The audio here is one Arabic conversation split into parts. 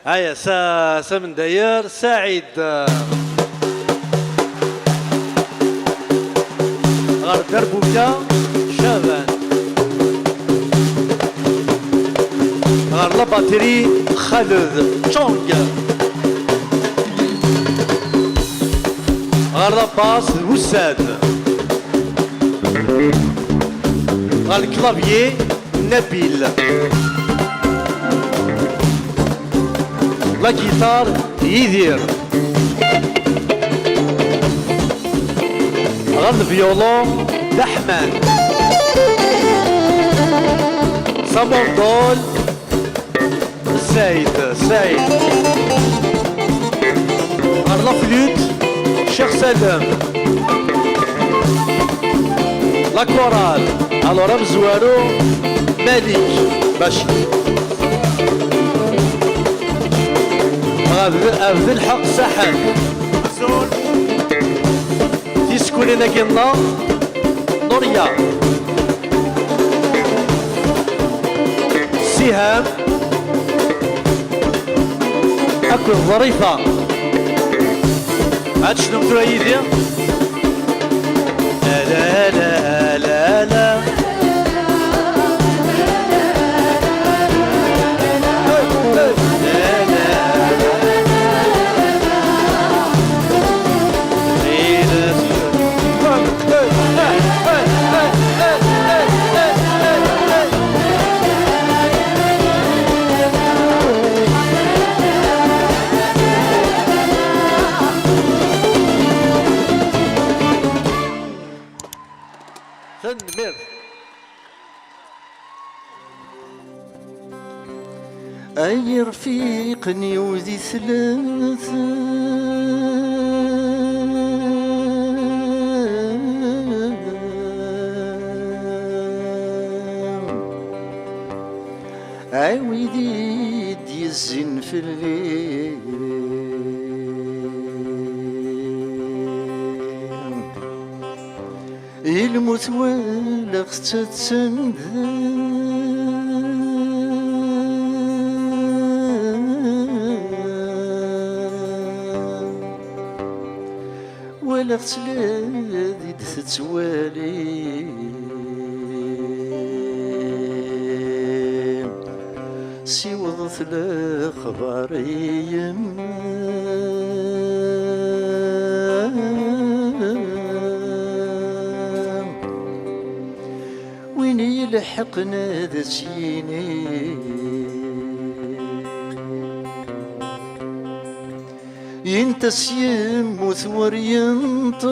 هيا من داير سعيد غار دربوكا شابان غار لاباتري خالد تشونغ غار لاباس وساد غار الكلافيي نبيل لا جيتار يدير غار الفيولون دحمان صامون سعيد غار لا فلوت شيخ سلام لا كورال الو مزوارو مالك باشي غاد الحق ساحل مسؤول تيسكولينا كينا نوريا سهام اكو ظريفة هاد شنو مدرو ايدي لا لا لا لا لا تنمر أي رفيقني وذي ثلاثة عاودي يزن في الليل الموت ولا تتسند ولا تلادي تتوالي سيوضت الاخبار وين يلحقنا ذا سيني ينتس يموت ورينطار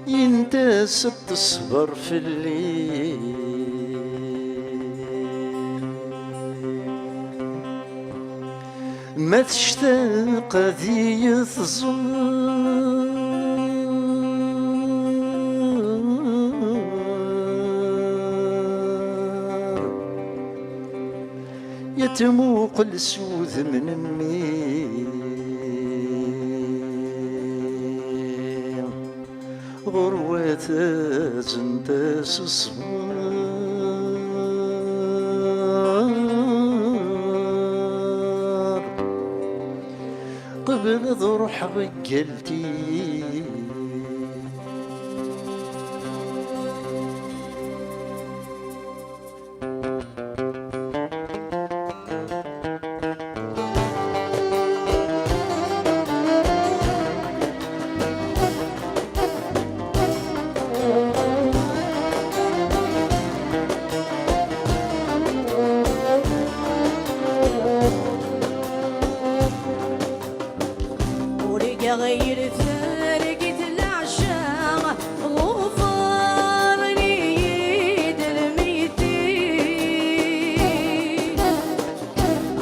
ينتس تصبر في الليل ما تشتاق ذي يتموق السوذ من الميل غروات زنتاس الصغار قبل ضرح رجلتي غير فارقة العشاق غفرني يد الميتين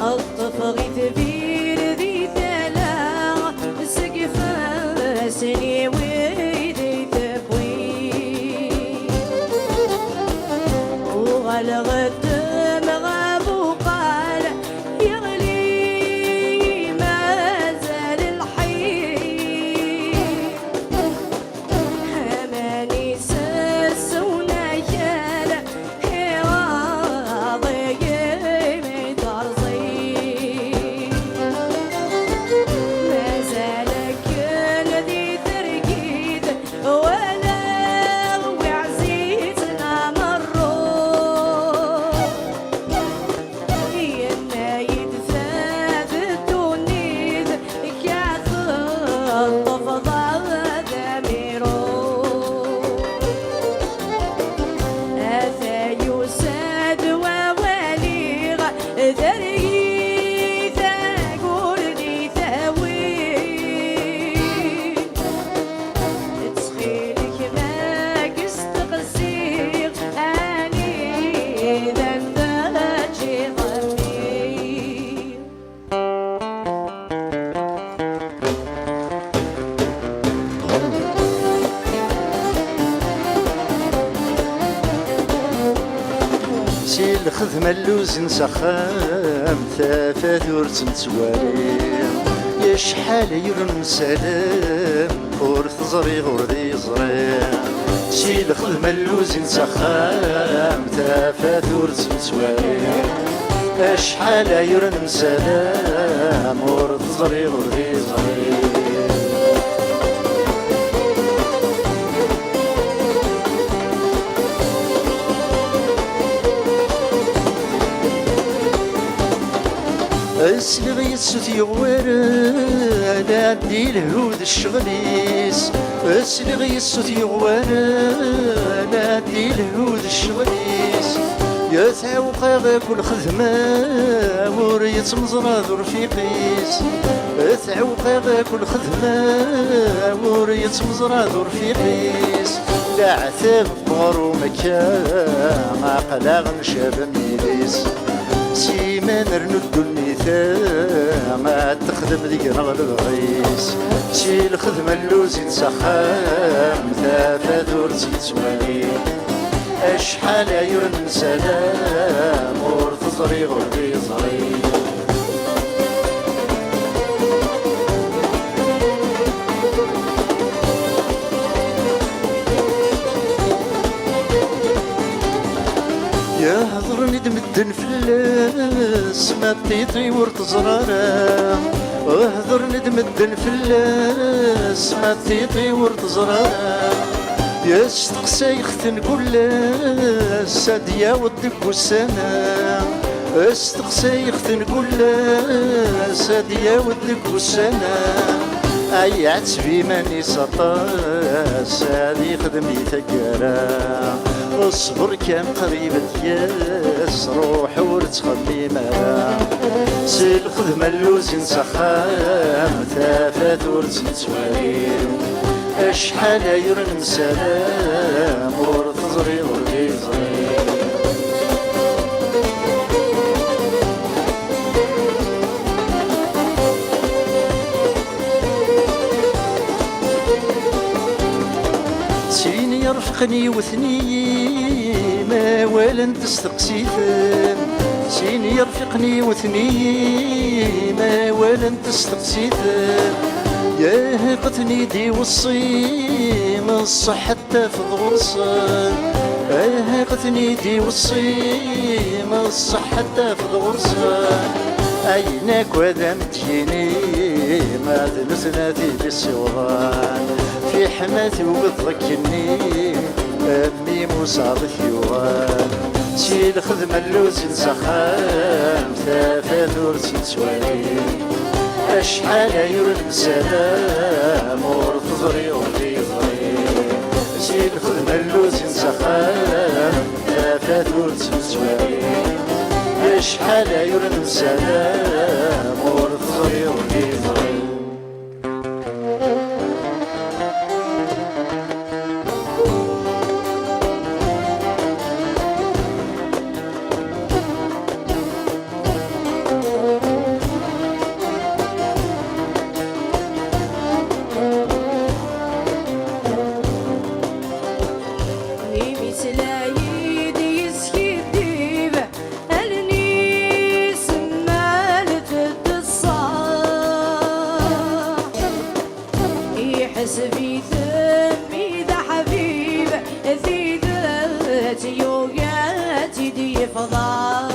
الطفغ تبير ذي تلاغ سقف سني ويدي تبوين وغلغت مغاب وقال يغلي ما زال الحي الخدمة اللوز نسخام ثافات ورسم توالي يا شحال يرن سلام ور تزري غور ذي زري شي الخدمة اللوز نسخام ثافات ورسم توالي يا شحال يرن سلام ور تزري غور ذي زري اسلغي السوت يغوار انا عندي الهود الشغليس اسلغي السوت يغوار انا عندي الهود الشغليس يا تعوقا كل خدمة وريت مزراد ورفيقيس تعوقا كل خدمة وريت مزراد ورفيقيس لا عتاب بغرو مكان عقلا غنشاب ميليس سيما نردو النثام ما تخدم ذيك نغل الغيس شي الخدمة اللوزي نسخام ثافات ورزي تسواني اشحال يرن سلام ور تزري غربي زري يا هضر ندمدن في اللاس ما تيطي ورد زرارة اهضر ندمدن في اللاس ما تيطي ورد زرارة يا استقسى يختن كل سادية ودك والسنة استقسى يختن كل سادية ودك والسنة اي عتبي ماني سطاس هذي خدمي ثقارة اصبر كان قريب تياس روح ورتخلي مرا سي الخدمة اللوزي نسخام ثافات ورتي تواليم اشحال يرن سلام ور تزري ورقي زري سيني يرفقني وثني ما ولا تستقسيثن سيني يرفقني وثني ما ولا تستقسيثن يا قتني دي والصيم الصح حتى في الغرصة يا قتني دي والصيم الصح حتى في الغرصة عينك وذا متجيني ما ثلاثي بالسوغان في حماتي وبتذكرني امي موسى ثيوان شي الخدمة اللوز نسخام ثافات ورسي تسوالي اشحال يرن سلام ور تزري ورقي زري شي الخدمة اللوز نسخام ثافات ورسي تسوالي اشحال يرن سلام ور تزري ورقي زري حسبي ثمي ذا حبيب ذي ذات يوقاتي دي فضاء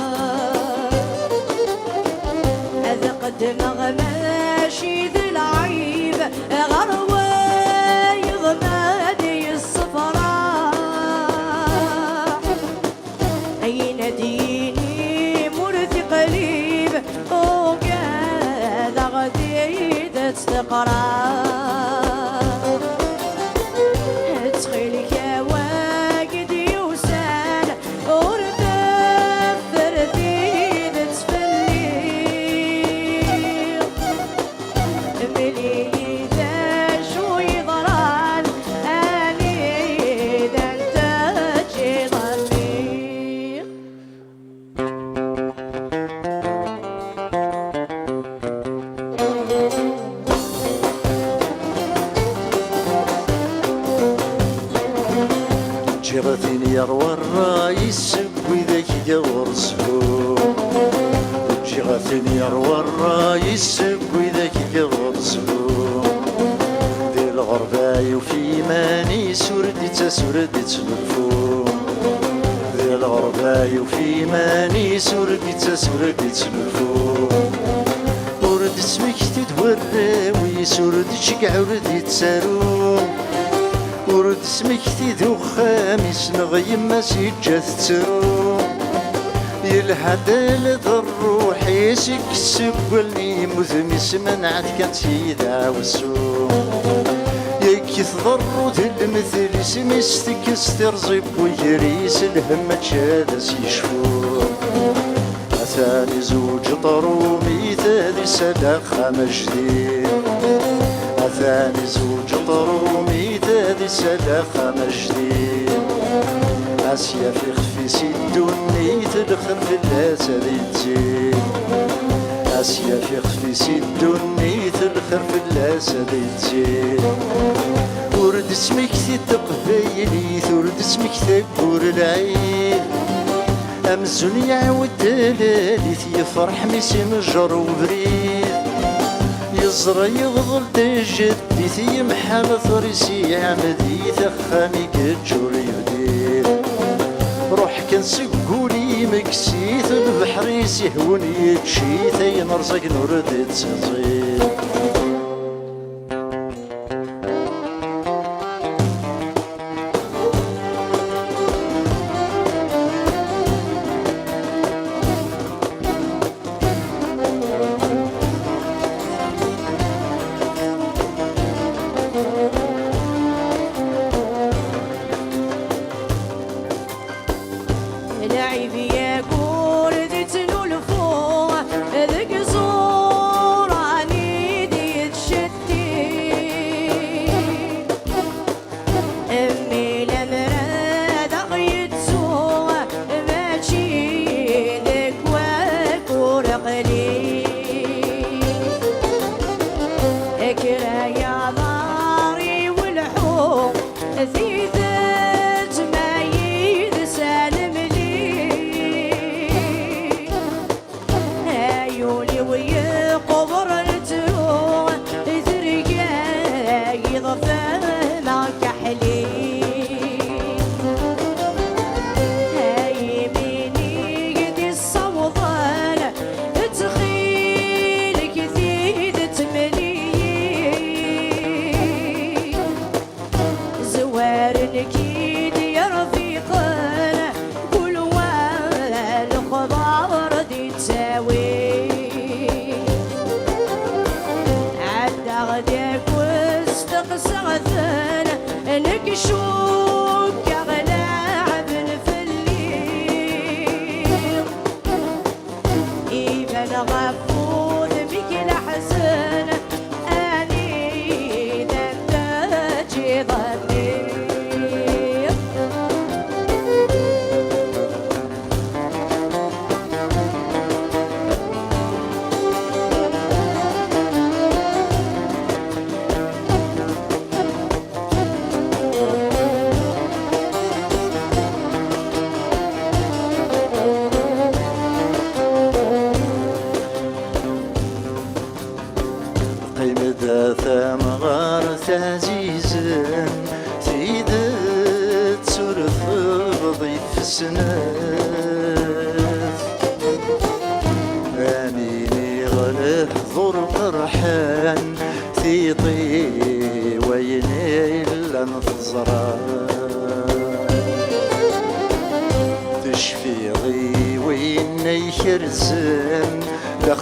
هذا قد مغماشي ذي العيب غروى يغمادي الصفراء أين ديني مرثي قريب وقاد غدي تستقرأ جغثيني يروى الرايس وذاك يغرسهم وجي غاثني يروى الرايس وذاك يغرسهم ذي الغرباء وفي ماني سردت الفوم ذي الغرباء وفي ماني سردت الفوم ورد اسمك تدوراوي سرد شقع ورد تسارون ورد اسمك تدو خامس نغيم ما سيجات تسارون يلحد لذ الروح يسك السبلني مثمس منعت كانت سيدة والسوم يكث ضرو المثل سمستك استرزب ويريس الهم تشادس يشفون أثاني زوج طرومي ثاني سلاخة مجدين أثاني زوج طرومي ثاني سلاخة مجدين آسيا في خفي سيدوني تدخل في الأسد الزين آسيا في خفي سيدوني تدخل في الأسد الزين ورد اسمك تقبيلي ثورد اسمك تقور العين أمزون يعود دلالي يفرح مسيم جر وبريد يزرى يغضل تجدي ثي محال ثرسي عمدي ثخامي كجور يبديل روح كان سقولي مكسيث البحر يسهون يتشي ثي نرزق نورد تسزيل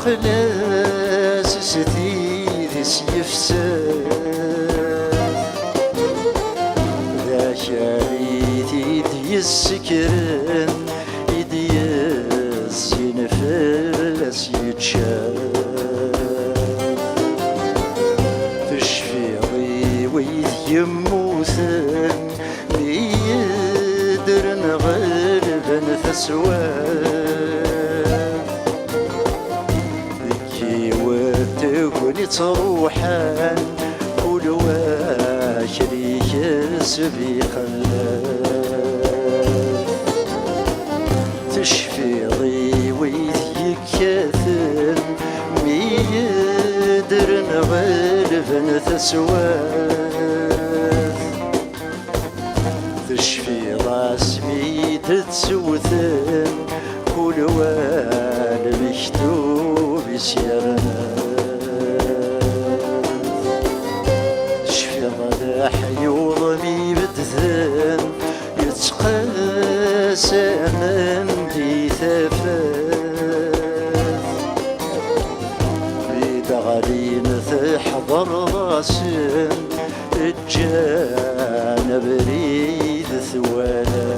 خلاص ستيدي سيفسد ذا شريتي دي السكرن يدي الزين فلس يتشاف تشفي ضيوي يموثن بيدرن غلبن ثسوان تروحان كل واشريك سبي خلاف تشفي ضيويث يكاثر ميدر نغلب تسواث تشفي راسي تتسوثن كل وال مكتوب يسيرنا تشفي ضلاح يوضني بدثن يتقاسى من دي ثفاث بيد غالين تحضر راسن الجانا بريد ثوالا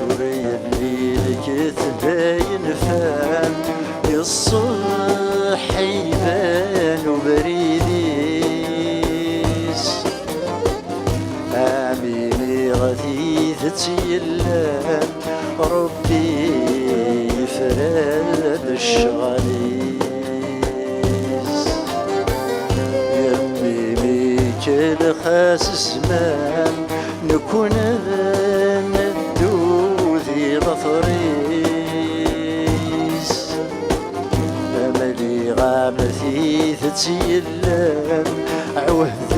وري الليل كتباين فان الصح يبان وبريديس آميني غثيث تيلان ربي يفرد الشغاليس يمي ميكل خاس زمان نكون ندو ذي لطريس أملي غابثي تتيلان عوهد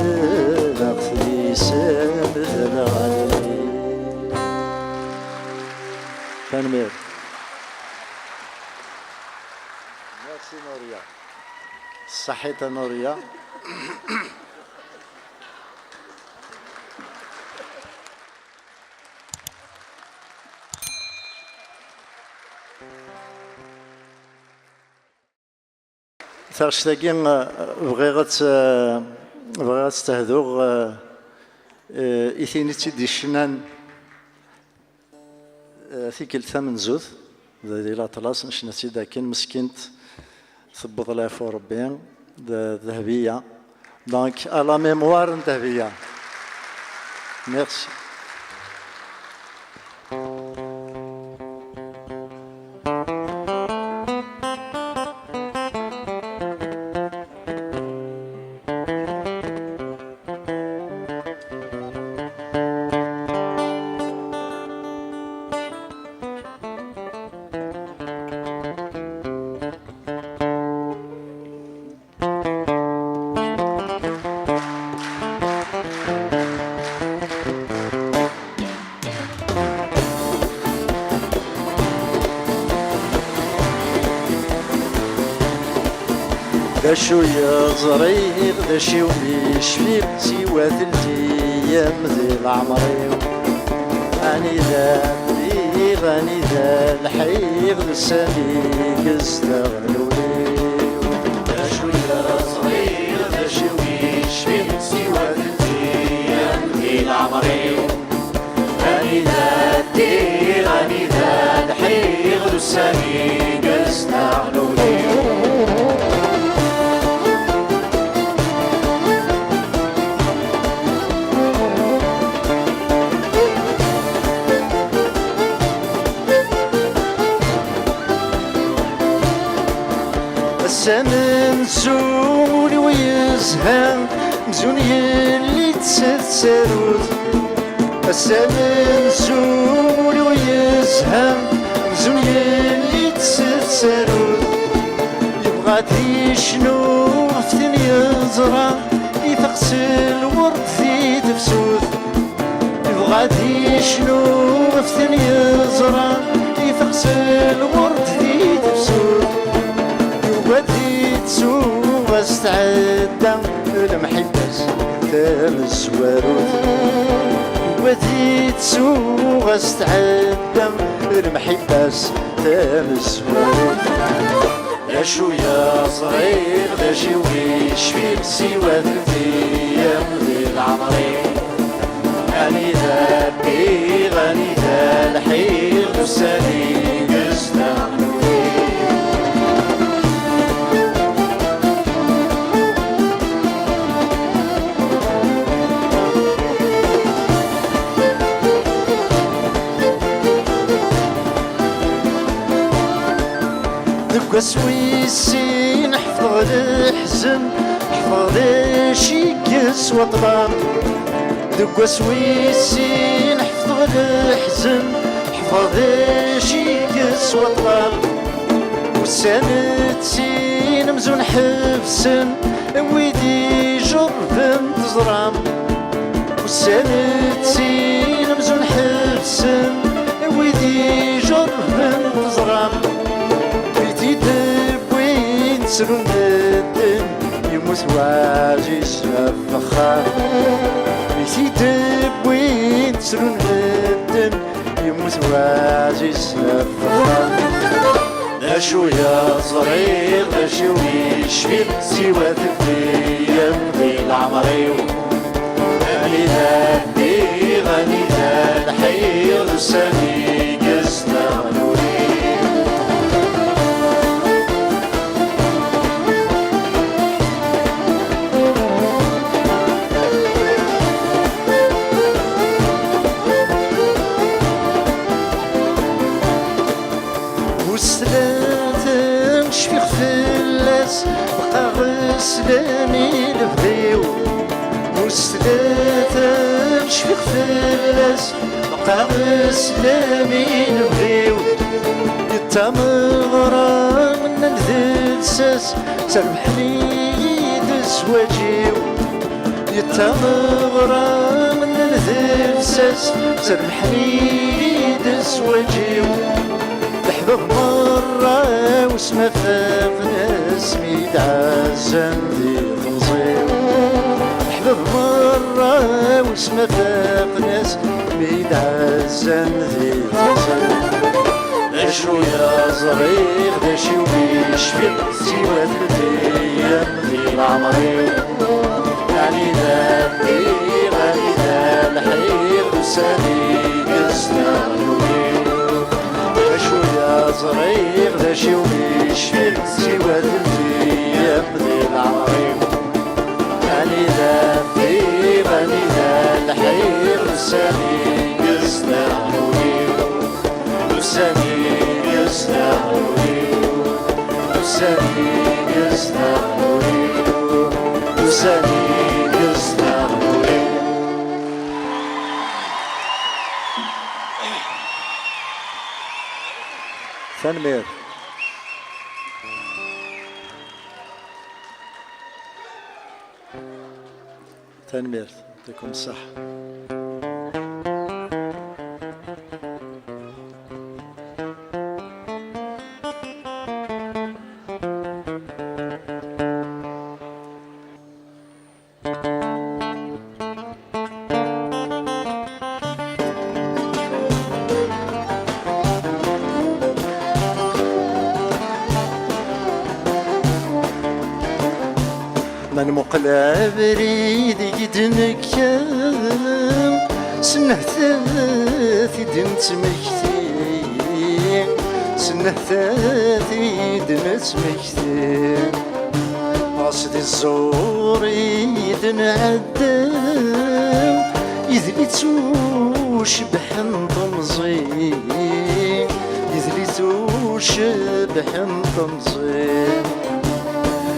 لغثي سامث الغالي تنمير ميرسي نوريا صحيت نوريا ثرشتاقي بغيغ تستهدوغ إثيني تيدي الشنان ثيكل ثمن زوث ذي لا طلاس نشنا تيدا كين مسكينت ثبض لها فور ربين ذهبية دونك على ميموار ذهبية ميرسي داشو يزريغ داشو يشفيق سوى ثلثيام ذي العمريو أني ذا بليغ أني ذا الحيغ لساني كستغلو داشو يزريغ داشو يشفيق سوى ثلثيام ذي العمريو أني ذا الديغ أني ذا الحيغ لساني كستغلو السمن زول ويزهن مزون يلي تسرود السمن زول ويزهن مزون يلي تسرود يبغى تيشنو فتن يزرع يفقس الورد في تفسود يبغى تيشنو فتن يزرع يفقس الورد في تفسود وديتو واستعدم المحبس تامس ورود وديتو واستعدم المحبس تامس ورود يا شو يا صغير لا شي ويشفيك سوى ثلاثيام ذي العمرين أني ذا بيغ أني ذا الحيغ لساني قسنا وسويسي نحفظ الحزن نحفظ شي كس وطبان دق وسويسي نحفظ الحزن حفظ شيكس وطلال وسانتين مزون حفسن ويدي جربن تزرام وسانتين مزون حفسن ويدي جربن تزرام بيتي دبوين سرون الدن يموت واجيش فخار بيتي دبوين سرون الدن يموت واجيش فخار لا شوية صغير لا شوية شفير سوى ذبية مضي العمري غني ذاتي غني ذات حير سامي قصنا نوري وسلاتن شفيق فلاس بقى غسلاني لبغيو وسلاتن شفيق فلاس بقى غسلاني لبغيو يتمغرى من الذلساس سربحني دزواجيو يتمغرى من الذلساس سربحني دزواجيو الحباب مرة واسمه فاقناس ميد عزان ذي تنصيب الحباب مرة واسمه فاقناس ميد عزان ذي تنصيب لا شوية صغير لا شوية شفيق سوى الأيام ذي العمري يعني ذاتي غني ذا الحريق وساني قصنا نوري شوية صغير ذا شي ومشفير سوى الأيام ذي العمري غني ذاتي غني ذا الحير لساني قصنا نوري لساني قصنا نوري لساني قصنا نوري لساني قصنا نوري تنمير تنمير يعطيكم الصحة من مقلع بريد يدنكام سنه ثاثي دنت مكتي سنه ثاثي دنت مكتي قصدي الزور يدن عدام يذلي توشبحن طمزي يذلي توشبحن طمزي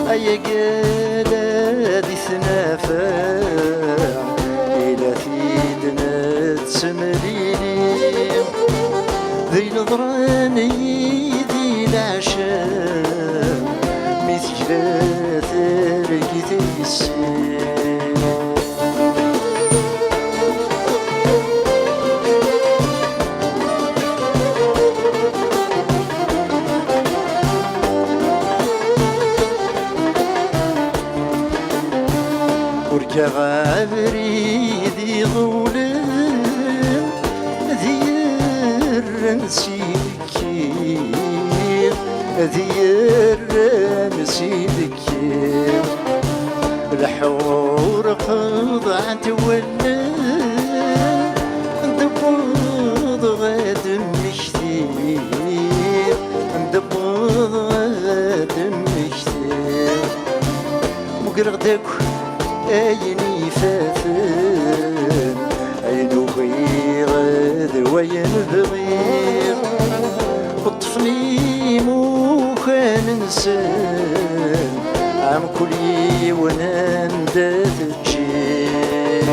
أيا قالا دي ثنافا إلا ثيدنا تسمليني ذي نظراني ذي العشاء مثل ثارقي تيسير غابري ذي ظلم ذي الرنسيكير ذي الرنسيكير الحور خضعت ولا دبوض غاد مشتير دبوض غاد مشتير مقرغدك أيني فاثن أينو غير وين بغير خطفني مو كان نسان عم كلي ونندى تجير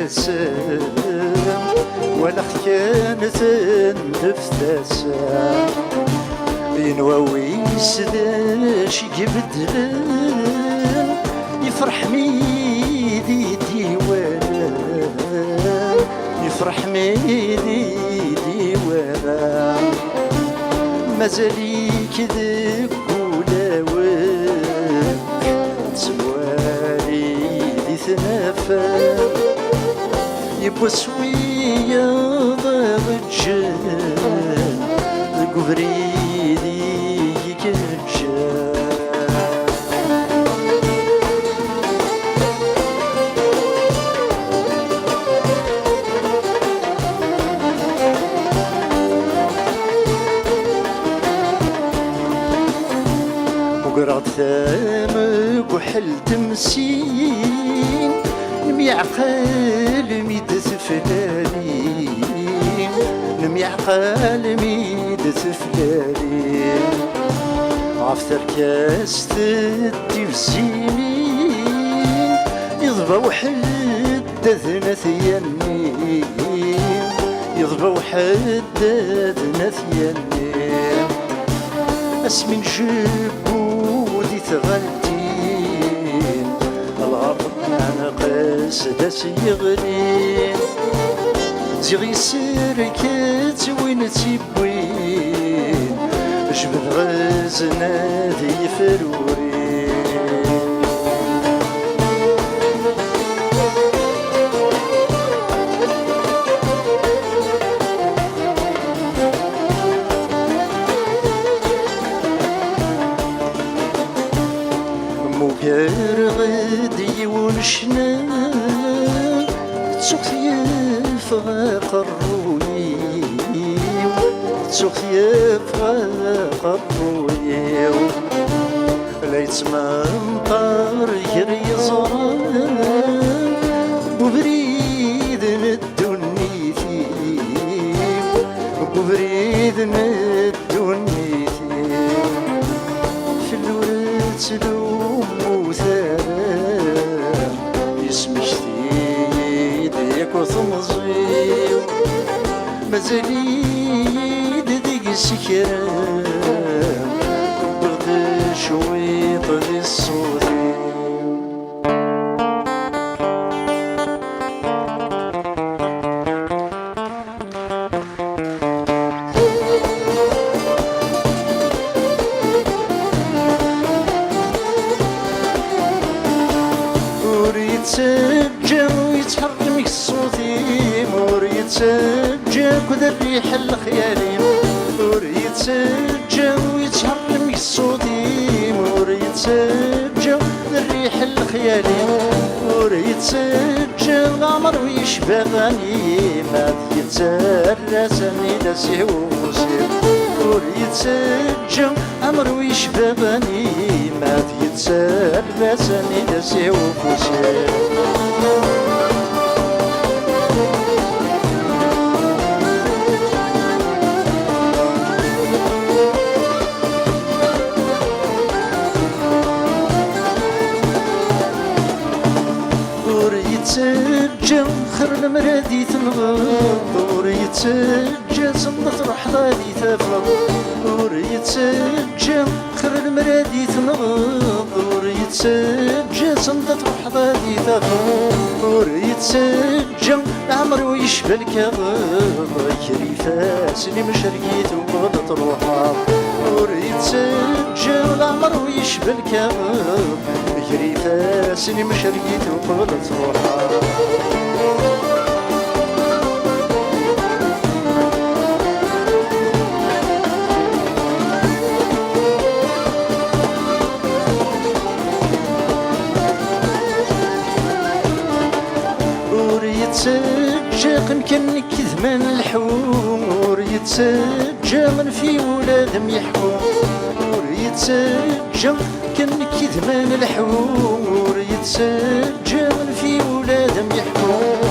النسام ولا كانت النفتسام ينواوي سداش يبدلن يفرح ميدي ديوانا يفرح ميدي ديوانا مازالي كذب ولاوك تسوالي دي ثنافا يبوا سوية ضاب الجان قبريدي يكجان وقرأت ثامك وحلت مسين نميعقل ميد ثفلاني نميعقل ميد ثفلاني عفتر كاس التفزينين يضبى وحد ثنثياني يضبى وحد ثنثياني اسمي جبودي تغلتين الغرب انا قاسد سيغنين زيغي سيركت وين تيبوين جبد غزنا ذي فرورين مقر غدي ونشنا تسوق ثياف قروي تسوق ثياف قروي ليت ما مطار يري زران وبريد ندونيتي وبريد ندونيتي في الورد لوم وثار يسمشتي ديك وثمزيو مازالي ديك السكران بغد شويط دي الصوتي يتسجل ويتحرم الصوتي مور يتسجل كذا الريح الخيالي مور يتسجل ويتحرم الصوتي مور يتسجل الريح الخيالي مور يتسجل غامر ويشبغني ما يتسرسني لسيوسي مور يتسجل أمر ويشبغني ما يتسرسني لسيوسي يتسجل خير المرادي تنغض ور يتسجل صندت رحضاني تفرض ور يتسجل خير المرادي تنغض ور يتسجل صندت رحضاني تفرض ور يتسجل عمر ويشبه الكغض كريفاس اللي مشرقيت وبغضت روحها ور يتسجل عمر ويشبه الكغض كريفاس اللي مشرقيت وبغضت روحها يتسجل كان كذمان الحور يتسجل في ولادهم يحكم يتسجل كان كذمان الحور يتسجل في ولادهم يحكم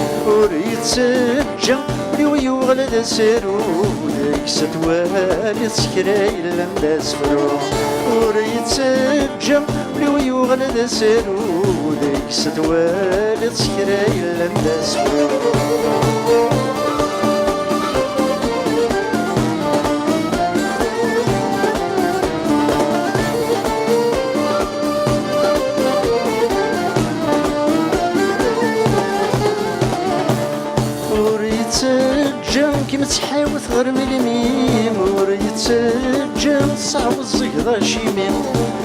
يتسجل لوي وغلد سارود يكسد والي سكرايل لنداس فرو يتسجل لوي وغلد سارود ستوالد سكراي لندس كيما تحاوت غير ملميم وريتسجم صعب الزقضة شيميم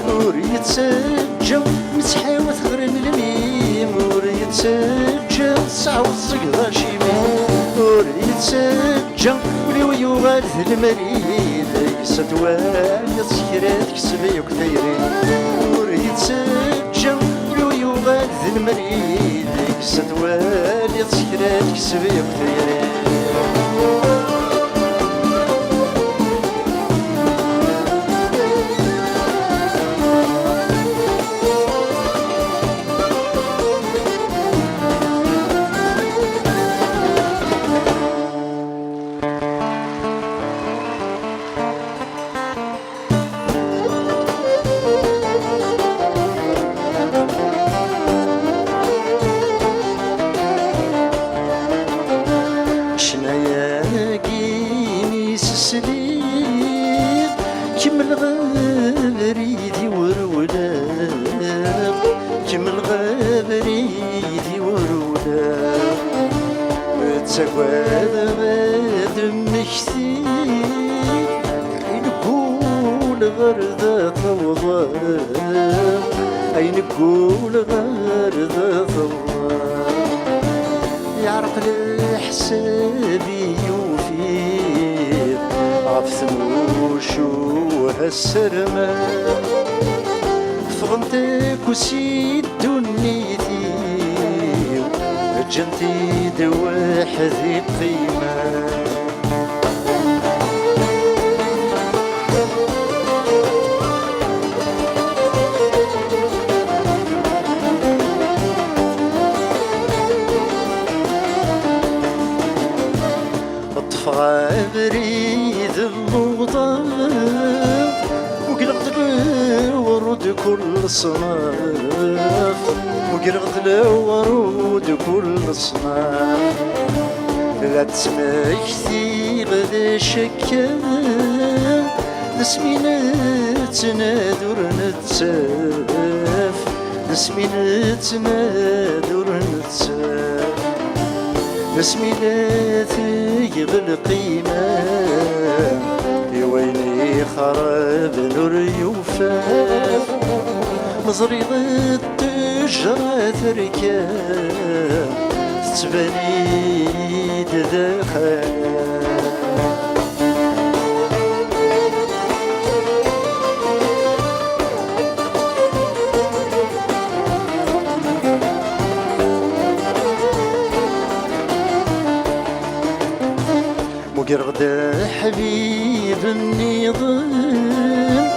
وريتسجم متحاوت غير ملميم وريتسجم صعب الزقضة شيميم وريتسجم وليو يوغال ذي المريد يسدوال سكرات كسبي وكثيري وريتسجم وليو يوغال ذي المريد يسدوال سكرات كسبي وكثيري تقواد باد مكثي نقول غرد ضوضاء أي نقول غرد ضوضاء يعرق الحسابي يوفي عفث موشو هالسرمة فغنتك وسيد دنيتي جنتي دوا حذي قيمة اطفى بريد الوضع وقلقت الورد كل صناف وقلقت الورود كل صناف لا تسمكتي غدا شكا نسمينتنا دور نتساف نسمينتنا دور نتساف نسمينتي بالقيمة ويني خراب نور يوفاف مزري ضد الجرى تركاب تبني دخل مقرد حبيب النظام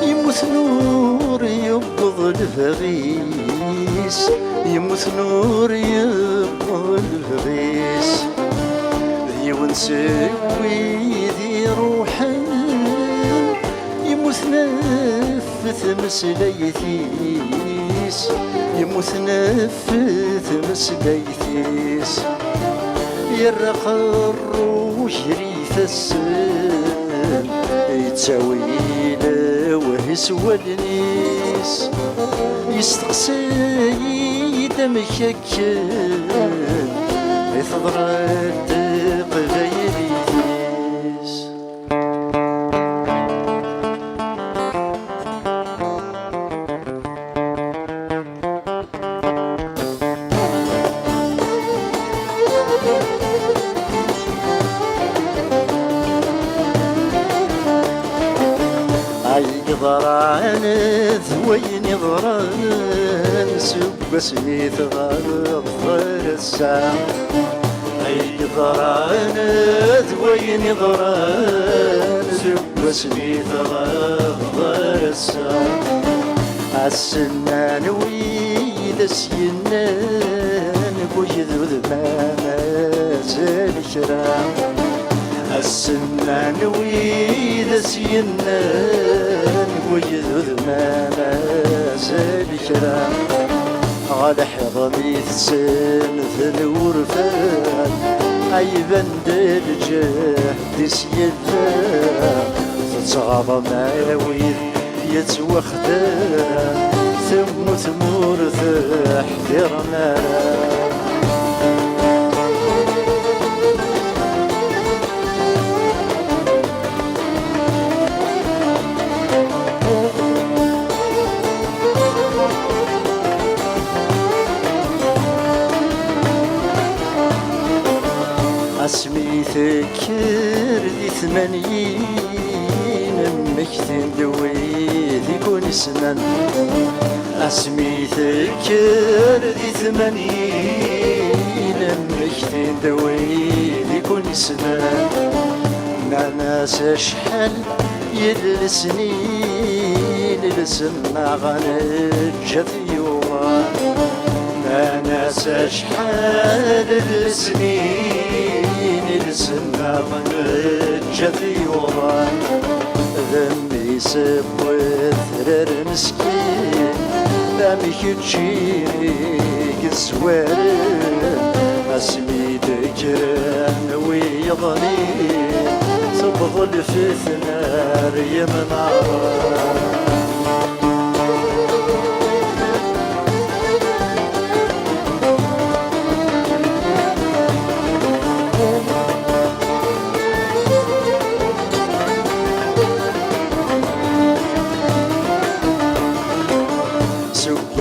يموت نور يبض الفغيس يموت نور يبض الفغيس ذي ونسوي ذي روحا يموت نفث مسليثيس يموت نفث مسليثيس يرق الروح ريف السن يتساوي وهسوى النيس يستقسي دمك يثضرت قبايليس ضران ذوين ضران سبسني ثغر الساعة أي ضران ذوين ضران سبسني ثغر الساعة عالسنان ويد السينان بوجذو ذماما الكرام السنان ويد السينان وجذو ذماما الكرام غالي حضني تسن الورفان عيبا دلجه ديس يدا تتغاضى معاويد يتوخدان ثم مرتاح دير مالا اسمي تذكر دي 80 مكتين دويد يكون اسمان اسمي تذكر دي 80 مكتين دويد يكون اسمان ناس شحال يلسنين لسما غنجة يوان ناس شحال السنين لسما غنجة يوان ذنبي سبوي ثرر مسكين دامي كتشيني كسوارن اسمي ذكران ويضني تبضل في ثنار يمنعران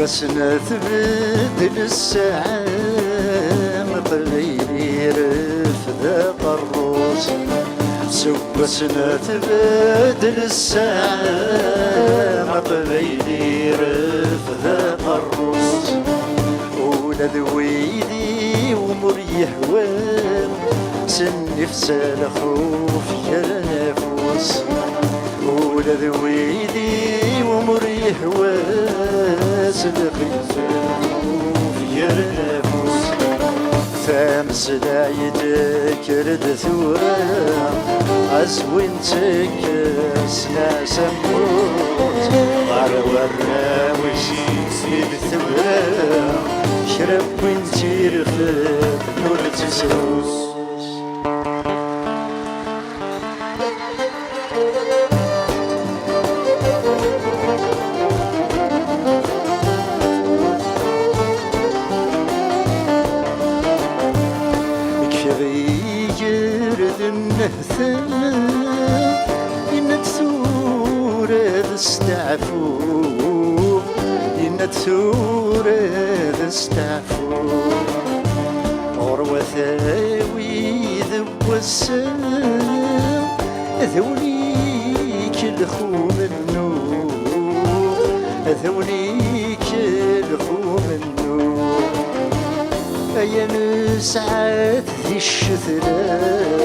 سنة تبدل الساعة مطليلي رفد قروس سنة تبدل الساعة مطليلي رفد قروس ولد ويدي ومريح وام سني فسال خوف يا نفوس ولد ويدي ومريح واس الخيف يا نفوس ثامس لا يذكر ثورة عزوين تكس يا سموت غار وراوش يسيب ثورة شرب وانتي رفد نور تسوس إن تثور استعفو إن تثور استعفو عروة ثاوي ذو السام ذوليك الخو منو ذوليك الخو منو يا نسعد ذي الشثران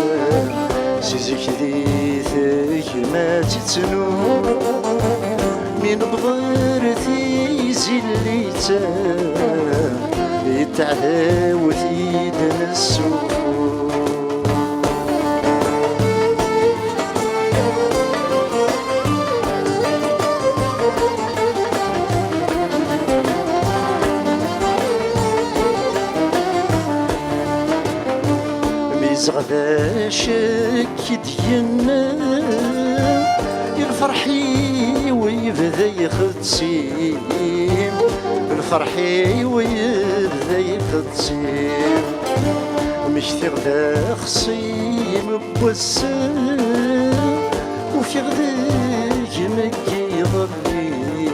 زيزك ذيثك ما تتنو من بغرتي زليتا يتعذاو ثيدنا السوق زغدا شك دينا الفرحي ويبدا يخدسيم الفرحي ويبدا يخدسيم مش تغدا خصيم بوسام وفي غداك مكي ظليم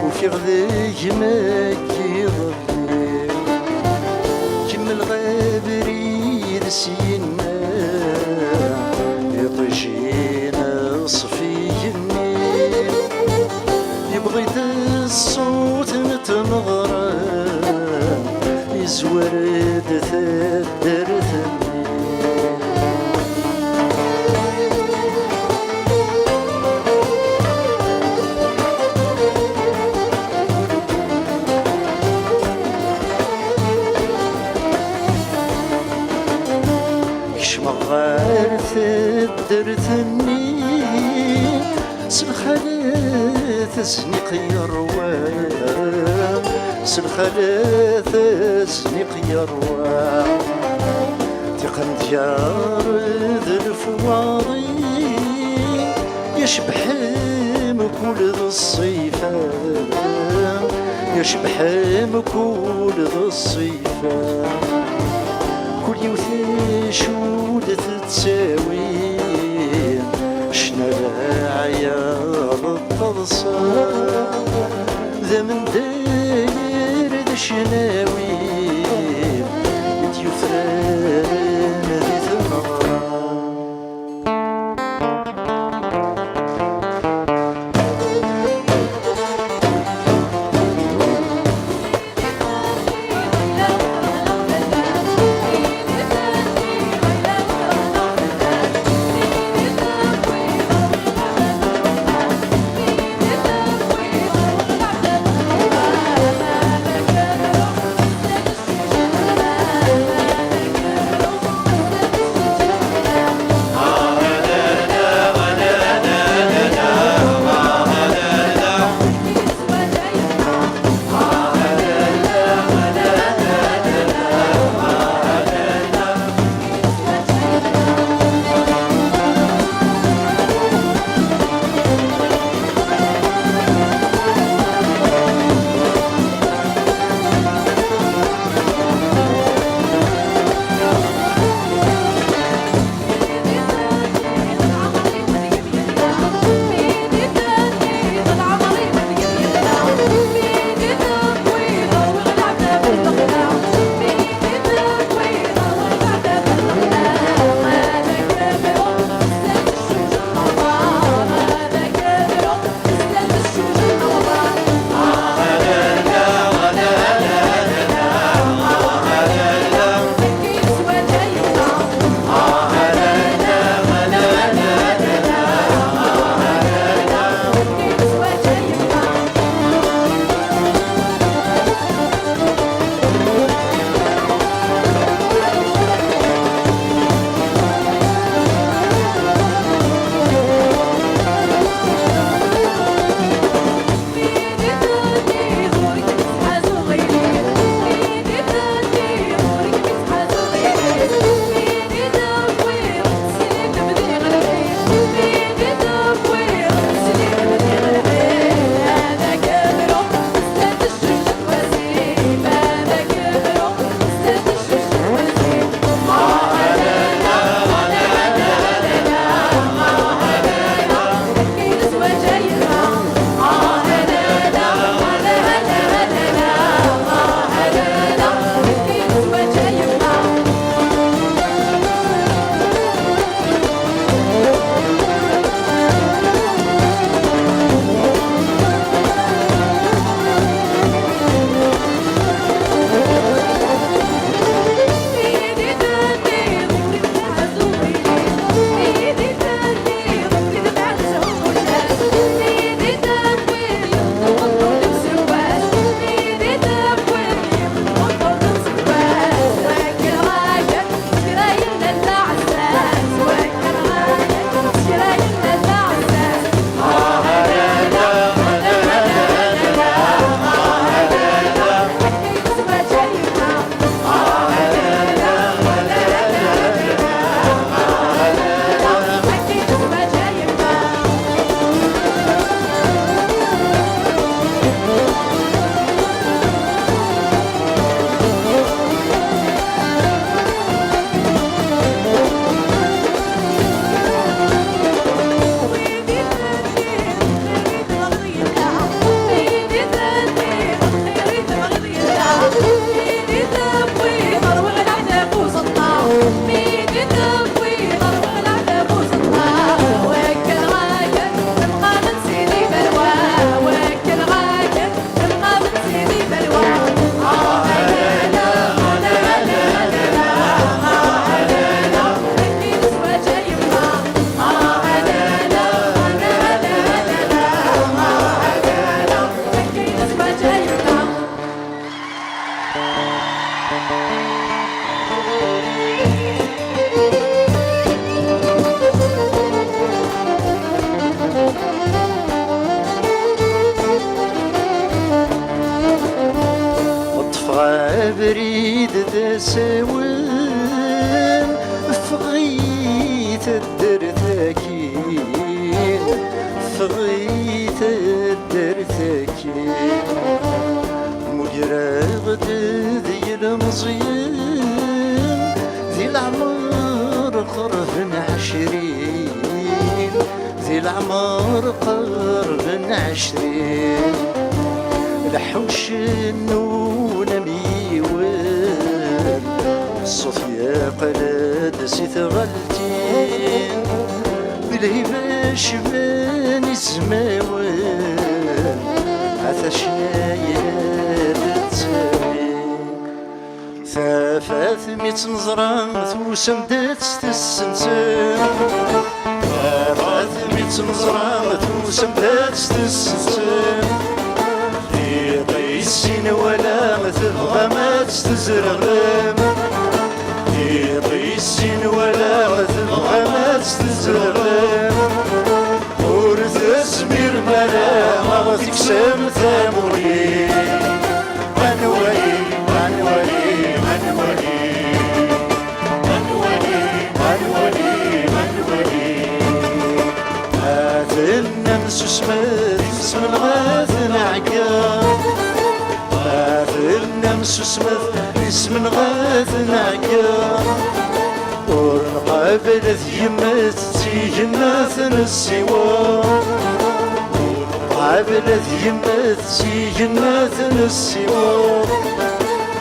وفي غداك مكي ظليم كمل غابري سينا يطجينا صفيني يبغي الصوت نتنغرى يزورد ثدر ثني غير ثدرتني سلخلات سنيق يروان سلخلات الزنيق يروى تقن ديار ذي الفواضي يشبح مكول ذو الصيفة يشبح مكول ذو الصيفة كل يوثي شودة تساوي شنا عياض التضصى ذا من داير ذا شناوي ديوثران ذي ثمرة عمر قرن 20 الحوش النون ميول الصوفيا قلد سيت غلتين بالهبة شبان الزماوين عثا شناير تساوي ثافات ميت نزران توسم دات تسنسان ثافات ميت نزران توسم دات تسنسان في قيسين ولا تبغى ما تستزرغم في قيسين ولا تبغى ما تستزرغم ورث اسمير ملا ما تكسم ثمري منولي منولي منولي منولي منولي منولي هاتنا مسوسمات اسم الغاث نعقاب هاتنا مسوسمات اسم الغاث نعقاب ورنقابل ذيمت تيجناث السوا ورنقابل ذيمت تيجناث السوا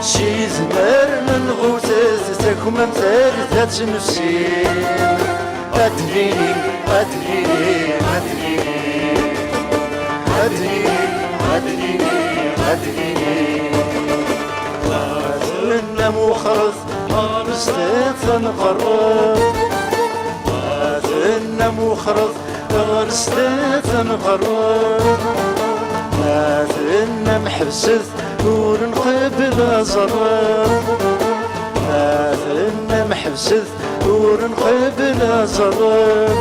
شي زمر من غوثات تكم ثالثة نفسي أدريني أدريني أدريني أدريني أدريني أدريني لنا مخرث أرستات نقرب لنا مخرث أرستات نقرب لنا محبسث ورنقبل زراب لنا محبسث ورنقبل زراب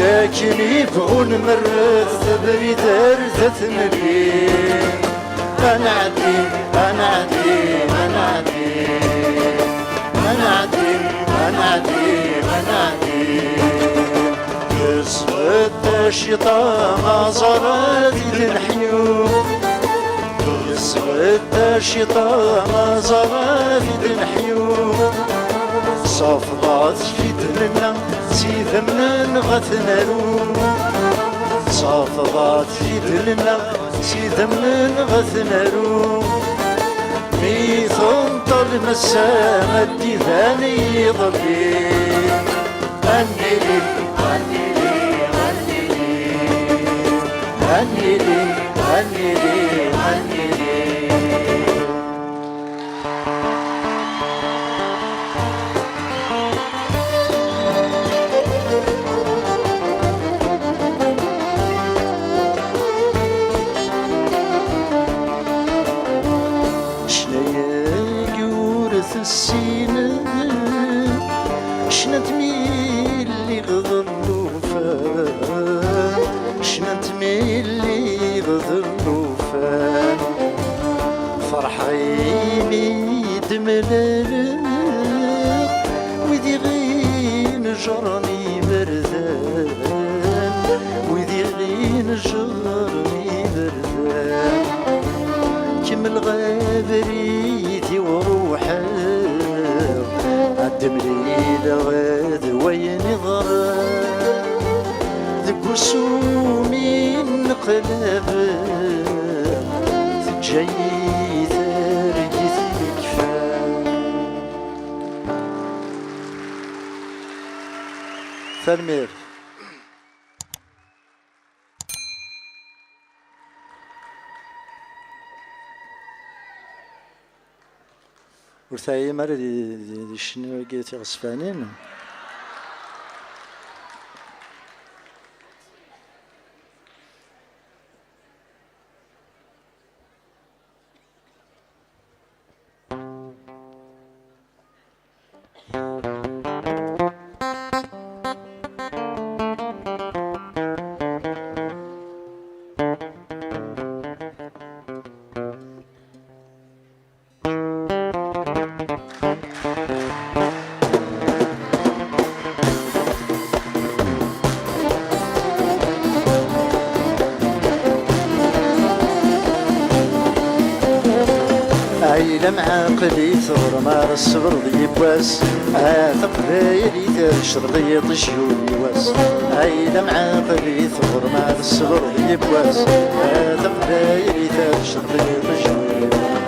لكن يبغون مرث بريد أرثة مليين أنا عديم أنا عديم أنا عديم أنا عديم أنا عديم أنا عديم يسود الشيطان زراتي الحيوم يسود الشيطان زراتي الحيوم صفضات جدرنا سيثمنا غثنالوم صفضات جدرنا سيثمنا غثنالوم ميثون طل مسام الديفاني ضبين أنيلي أنيلي أنيلي أنيلي أنيلي أنيلي السينة شنا تميلي غضر نوفان شنا تميلي غضر نوفان فرح عيني دملال ويدي غين جرني بردان ويدي غين جرني بردان كم الغابريتي وروحه عدم ليلة غاد وين ضرب ذك وسومي نقلب تجي ثارقي كفاية ثرمير ورثاية مرة دي شنو قيتي غصفانين عايلة معاقلي ثور مار الصبر ذي بواس تقبايلي تشرب ذي طشيوني واس عايلة معاقلي ثور مار الصبر ذي بواس تقبايلي تشرب ذي طشيوني واس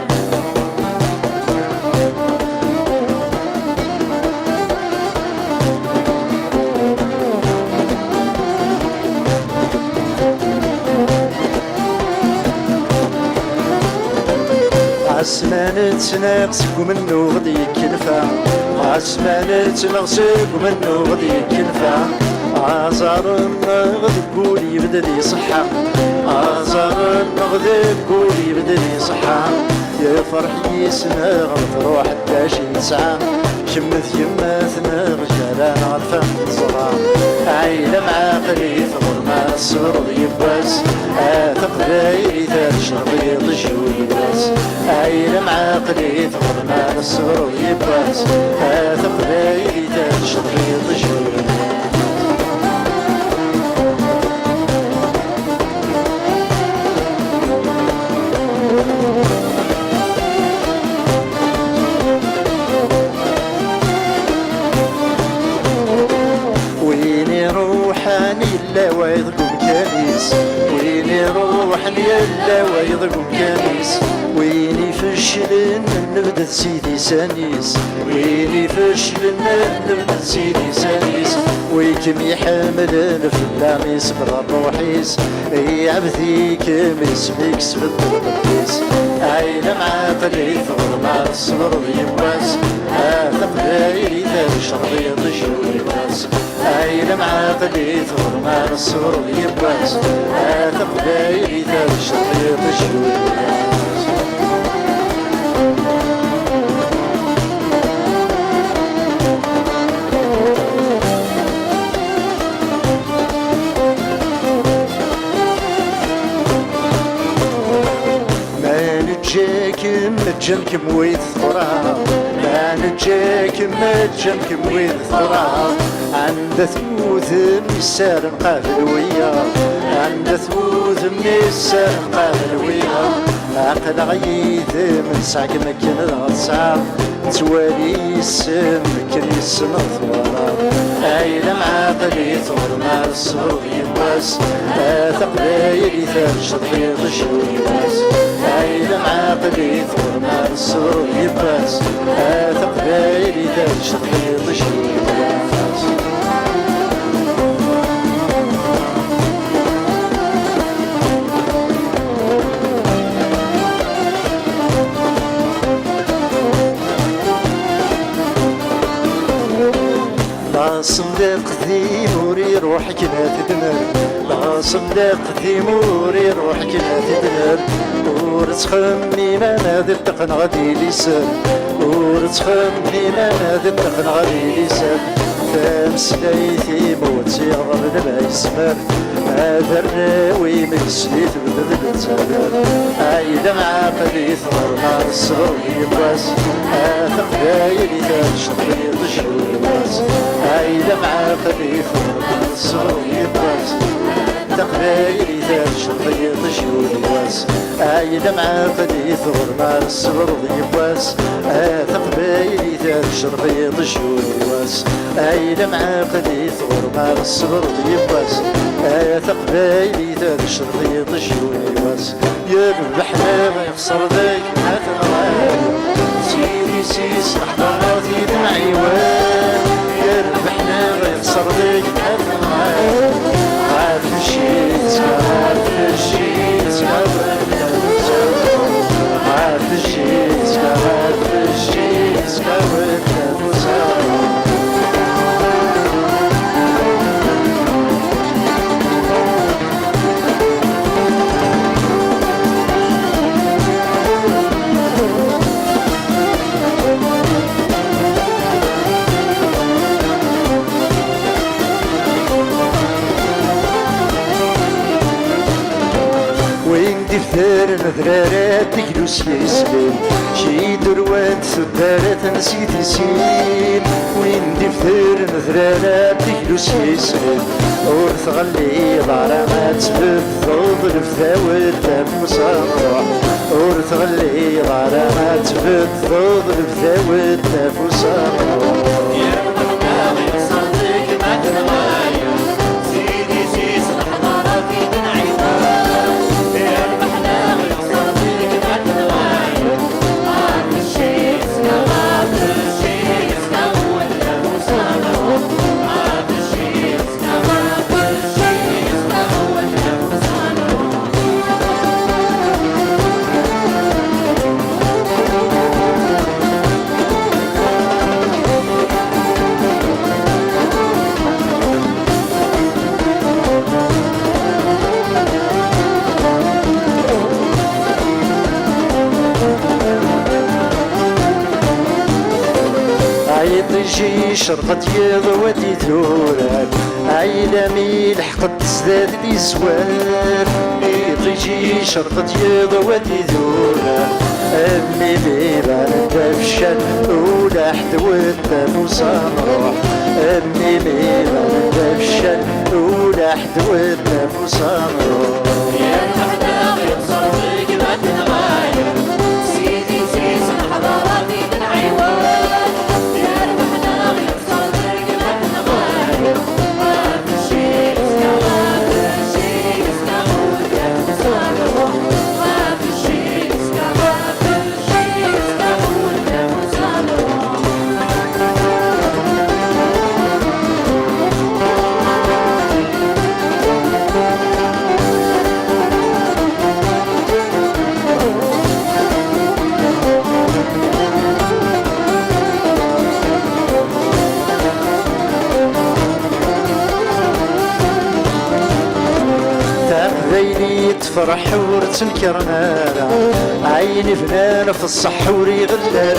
عسمان تناقسك منو غدي كنفا عسمان تناقسك منو غدي كنفا عزار النغد قولي بدلي صحة عزار النغد قولي بدلي صحة يا فرحي سنة غنفروح الداشي تسعة شمث يماثنا رجالا عرفان الزرع عايلة معاقلي ثغر مع الصبر يباس تقبايلي تشربي طشيوني واس عايلة معاقلي ثغر مع الصبر يباس تقبايلي تشربي طشيوني واس روحاني إلا ويضقم كنيس ويني روحاني إلا ويضقم كنيس ويني فشل نبدأ سيدي سانيس ويني فشل نبدأ سيدي سانيس ويكم يحمل في اللاميس برا روحيس اي عبثي كم يسميك سبت القديس عايلة معاقلي ثغر مع الصبر يباس تقبايلي تشربي طشيوني واس عايلة معاقلي ثغر مع الصبر يباس تقبايلي تشربي طشيوني واس متجنكم ويد ثرا ما نجاكم متجنكم ويد ثرا عند ثوث من السار نقابل ويا عند ثوث من السار نقابل ويا عقل غيث من سعق مكان غصعب توالي السم مكان يسم ثورا عايلة معاقلي ثور مع الصبر يباس تقبايلي تشربي طشيوني واس عايلة معاقلي ثور مع الصبر يباس تقبايلي تشربي طشيوني واس صندوق ذي موري روحك لا تدمر لا صندوق ذي موري روحك لا تدمر ورتخمي ما نادر تقن غادي لسان ورتخمي ما نادر تقن غادي لسان فمسلايتي موتي غضب ما يسمر هذا الراوي مكسلي تبدل بالتبر عايدة معاقلي ثغر مع الصبر يباس تقبايلي تشربي طشيوني واس عايلة معاقلي ثغر مع الصبر يباس تقبايلي تشربي طشيوني واس عايلة معاقلي ثغر مع الصبر يباس تقبايلي تشربي طشيوني واس عايلة معاقلي ثغر مع الصبر يباس تقبايلي تشربي طشيوني واس يربحنا ما يخسر ذاك ما تنغال سيدي سيس لحظاتي دمعي وان يربحنا ما يخسر ذاك ما تنغال عارف الشيت عارف الشيت عارف الشيت عارف الشيت دفتر نذرارات تجلس يسلم شي دروات سدارات نسيت يسيم وين دفتر نذرارات تجلس يسلم ورث غلي ضارع ما تسبب ضوض الفتاوت تفوسا ورث غلي ضارع ما تسبب ضوض الفتاوت تفوسا يجي شرطة يضوتي ثورات عيلة ميلح قد تزداد لي سوار يجي شرطة يضوتي ثورات أمي بيبان تفشل ولا حدوت نفوسا نروح أمي بيبان تفشل ولا حدوت نفوسا نروح يا الأحلام يبصر فيك ما تنغاير سيدي سيسن حضاراتي تنعيوان تفرح ورتنكرنا عيني فنان في الصحور يغلنا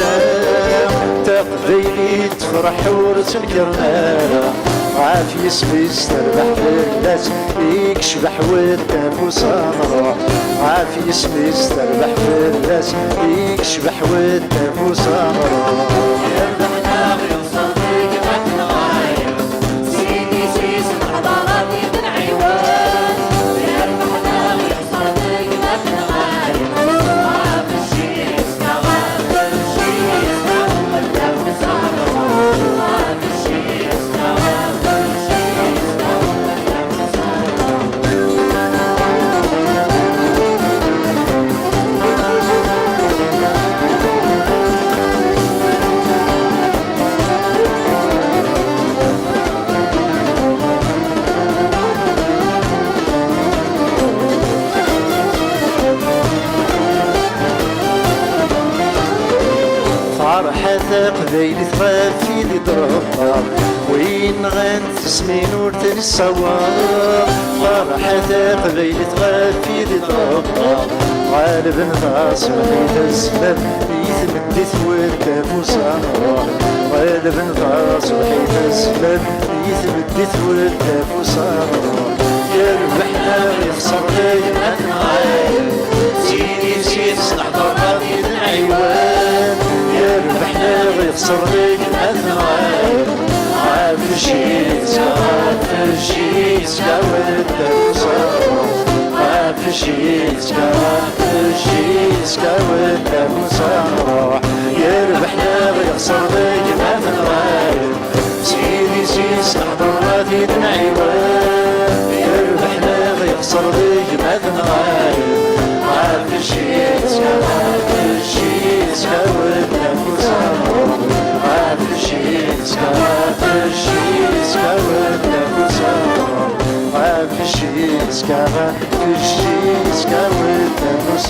تقبيلي تفرح ورتنكرنا عافية سبيس تربح في الناس يكشبح والنفوس نروح عافية سبيس تربح في الناس يكشبح والنفوس نروح يربحنا ويوصل فيك ما تنغاير سيدي سيسن حضاراتي تنعيوان يربحنا ويوصل فيك ما تنغاير غاب الشي يسكى غاب الشي يسكى والنفوس نروح غاب الشي يسكى غاب الشي يسكى والنفوس فرحة قبيلي تغفي لي ضربها وين غنت سمين ورتني الصواب فرحة قبيلي تغفي لي ضربها غالب نغاص وحيد السبب يثبت والنفوس نروح غالب نغاص وحيد السبب يثبت والنفوس نروح يربحنا ويخسر لي ما تنغاير سيدي سيد نحضر غادي نعيوان يربحنا ويخسر لي ما تنغاير عاف الشيس عاف الشيس كاود نفوس عاف الشيس عاف الشيس كاود نفوس نروح يربحنا ويخسر لي ما تنغاير سيدي سيس نحضر غادي نعيوان يربحنا ويخسر لي ما تنغاير عاف الشيس عاف الشيس كاود نفوس عاف الشيس عاف الشيس كاود نفوس عاف الشيس عاف الشيس كاود نفوس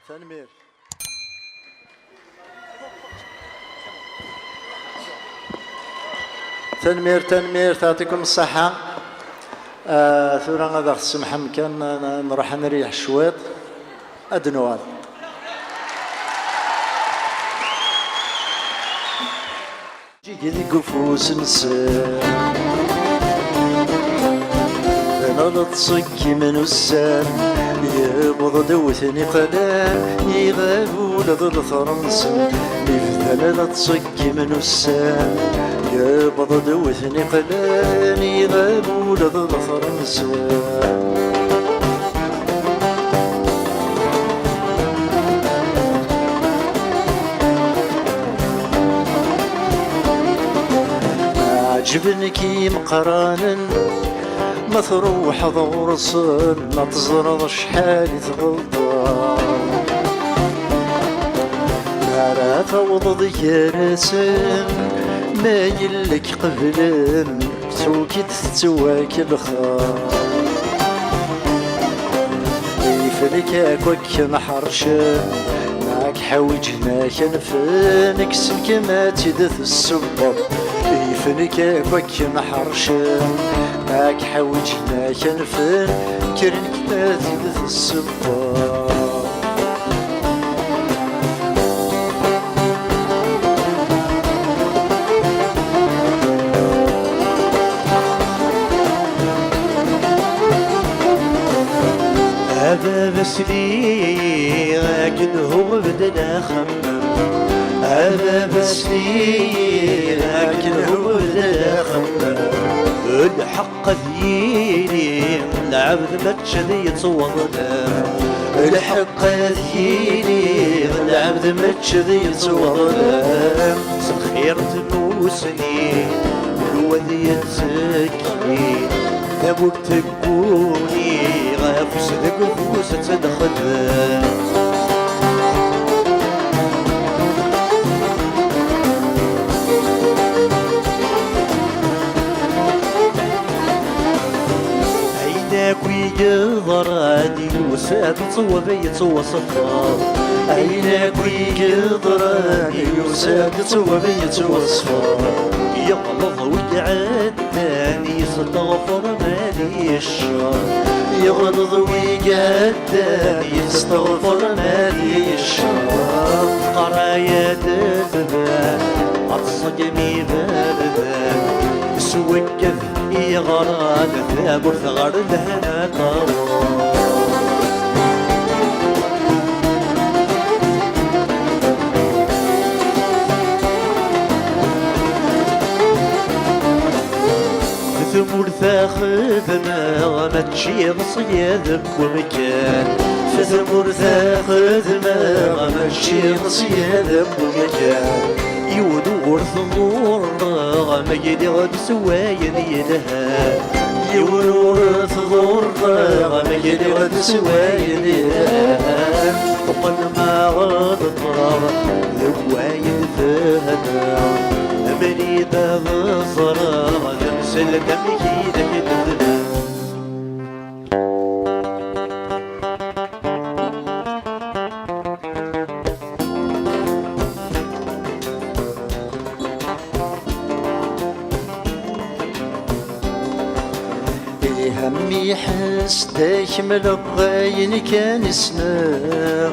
تنمير تنمير تنمير تعطيكم الصحة. ثورة غادا خص محمد كان نروح نريح شويط أدنوان جيك ذي قفوس نسان أنا لتصكي من السان يبض دوثني قلان يغابوا لظل فرنسا يفثل لتصكي من السان يبض دوثني قلان يغابوا لظل فرنسا عجبني كي مقرانا ما تروح ضورصن ما تزرض شحال تغلطا ما راه توض يرسم ما يلك قبلن توكي تتواكي الخار كيفلك اكوك محرشن معاك حوجنا كنفنك سلك ما تدث السبب يفنك وك محرشن معاك حوجنا كنفن كرنك ما تدث السبب هذا بسلي لكن هو بدنا خمم هذا بسلي لكن هو بدنا خمم الحق ذيني العبد ما تشذي يتصورنا الحق ذيني العبد ما تشذي يتصورنا خير تنوسني الوذي يتزكي ثبوك تقولي غاف صدق فوسة تدخل عيناك ويقضر عادي وساد تصوى بي تصوى صفار عيناك ويقضر عادي وساد تصوى بي تصوى صفار يغلظ ويعداني يستغفر مالي الشر يغلظ ويعداني يستغفر مالي الشر قرايا تذبان عطسقني بابان سوكف يغران ثابر ثغر لهنا طوال ثمور ثاخذنا ما تشي صيادك ومكان ثمور ثاخذنا ما تشي صيادك ومكان يودور ثمور ما يدغ بسواين يدها يودور ثمور ما يدغ بسواين يدها وقل ما غضب ذواين فهنا أمني باب الصراغ سلم يكيدك الدنيا همي يحس دايما الغاين كان يسمع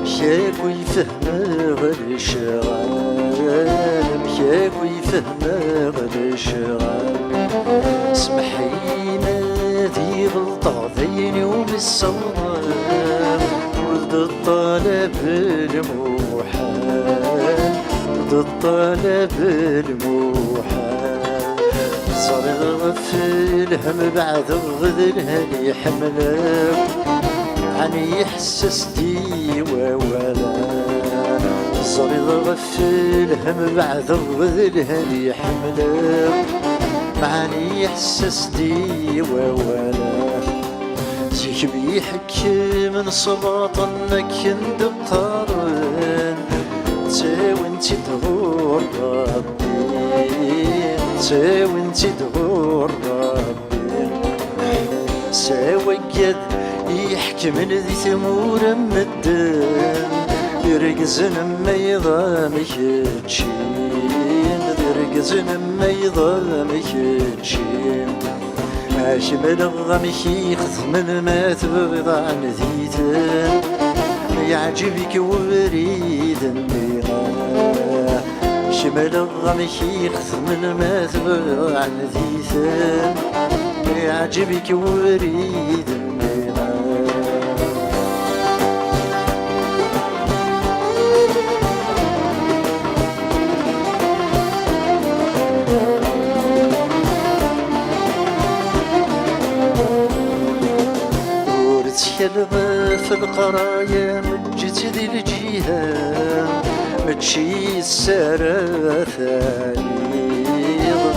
شاكو يفهم غير شغال شاكو يفهم غير شغال سمحي ما ذي غلطة ذيني وبالصواب ولد الطلب الموحال ولد الطلب الموحال صار الغفل هم بعد الغذل هني حملك عني يحسس دي وولا صار الغفل هم بعد الغذل هني حملك معني يحسس دي وولا زيك بيحكي من صلاة انك ندقارن تساوي انتي تغور ربي تساوي انتي تغور ربي ساوي قد يحكي من ذي ثمور مدن يرقزن ما يضامك تشين يرقزن ما يضامك تشين ماشي من الغمك يخذ من ما تبغض عن ذيتن يعجبك وريد النيران شمال غمك يخدم المثبع نديثان يعجبك وريد النيران ورتكلم في القرايا مجيت ذي الجهان متشي السارة ثاني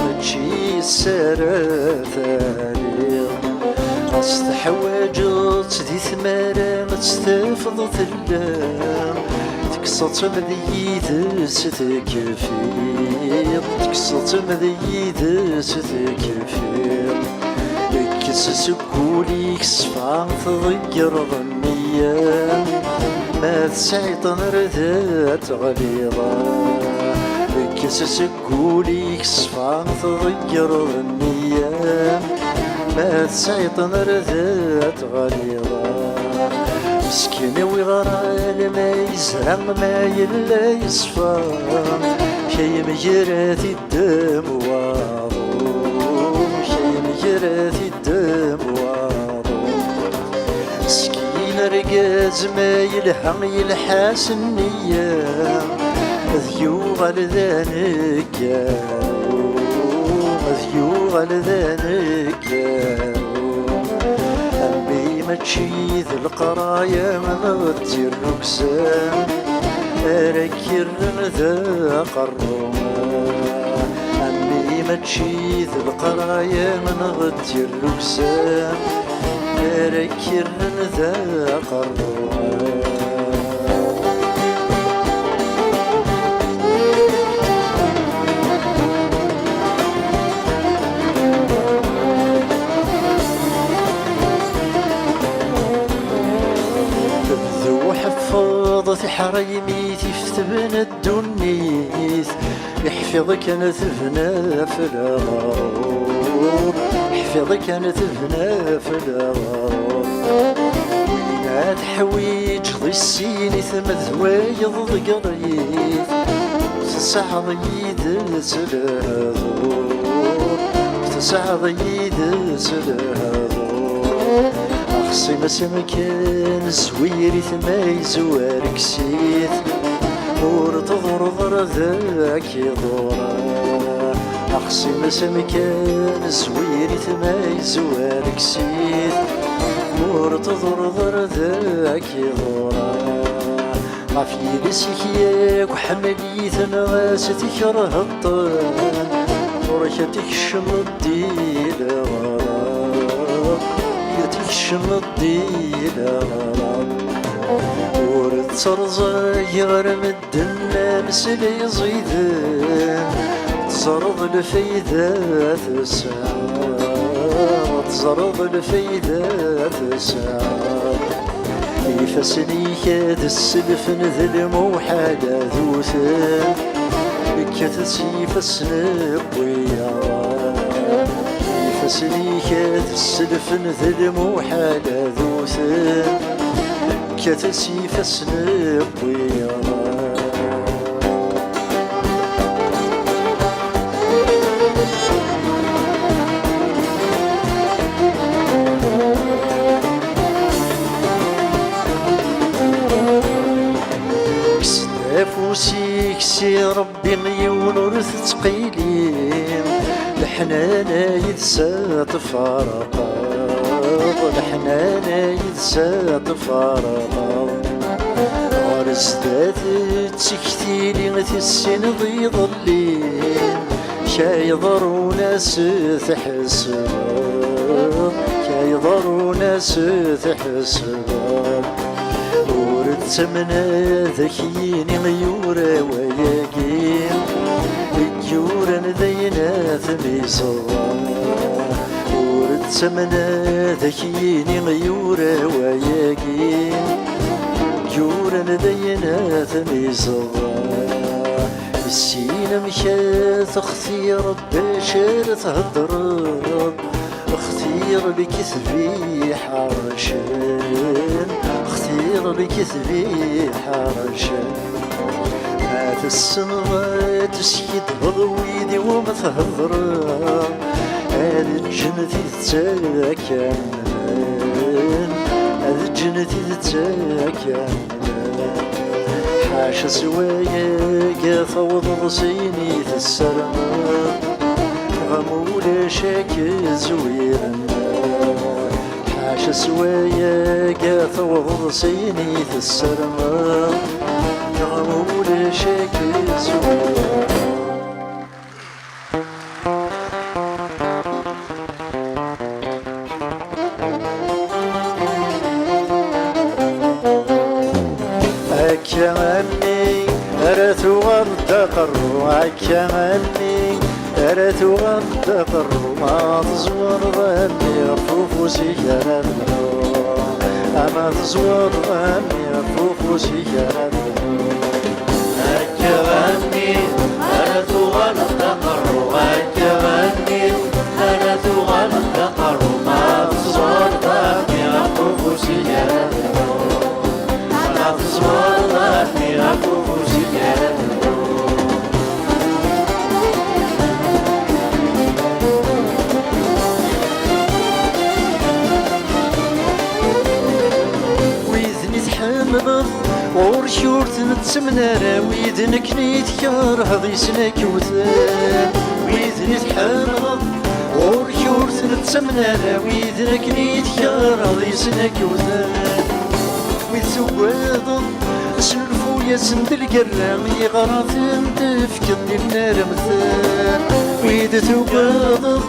متشي السارة ثاني قصد حواجت دي ثمارة تستفض ثلام تكسط مذيد ستكفير تكسط مذيد ستكفير كس سكولي كسفان تضير ظنيا ما تسعيط نردات غليظة كس سكولي كسفان تضير ظنيا ما تسعيط نردات غليظة مسكين وغرال ما يزرع ما يلا يصفى كي مجراتي الدم واضو كي مجراتي الدم واضو مسكين رقاز ما يلحق يلحاس النية ذيوغ لذانك ذيوغ لذانك ماشي ذي القرايا من غدي الركسان أركر ذا قروما أمي ماشي ذي القرايا من غدي الركسان أركر ذا قروما حفظت حريمي تفتبن الدنيث يحفظك انا تفنى في الغرور يحفظك انا تفنى في الغرور وين تحويج ضي السين ثم ذوايض ضقريث تسعى ضيد سلهذور تسعى ضيد سلهذور أخصي مسمكان زويري ثما يزوار كسيث ور تضرضر ذاك يضورا أخصي مسمكان زويري ثما يزوار كسيث ور تضرضر ذاك يضورا غافي لسيك ياك وحملي ثنغاس تكره الطان وركتك شمضي لغرا شمضي لغرام ورترزا يغرم الدنا مسلي زيدان تزرض الفايدة تسعى تزرض الفايدة تسعى يفسني كاد السلف نذل موحدة ذوثان كتسي فسنق وياران سنيكات السلف نذل موحالة ذوثان كتسي فسنق وياران كسدافوسي كسي ربي يونرث تقيلين الحنانة يدسى تفارقا الحنانة يدسى تفارقا غرزدات تسكتيني تسين ضي ظلين كايضروا ناس تحسب كايضروا ناس تحسب ورتمنا ذكيني غيورا وياقين يورا ذينا ثميصا ورتمنا ذكيني غيورا وياقين يورا ذينا ثميصا السين مشات اختير بشار تهضر اختير بكثبي حرشان تيض الكذبي حرشا ما تسنغ تسيد بضويدي وما تهضر هذه الجنة تتاكل هذه الجنة تتاكل حاشا سوايا فوض رصيني في السلام غمولا شاك زويرا حاشا سوايا فوض رصيني في السلام غمولا شاك زويرا أكملني أرث غردقر أكملني أرث غردقر ما تزور ظني فوفوسي يا أما تزور ظني فوفوسي يا أكملني أرث غردقر أكملني أرث غردقر ما تزور ظني فوفوسي يا ويذني تحمض ورشورت نتسمنار ويدنك نيتكار هذي سنك وثان ويذني تحمض ورشورت نتسمنار ويدنك نيتكار هذي سنك وثان ويتسوض سلفو يا سند القرام يغرف تفكد النار مثال ويد توقض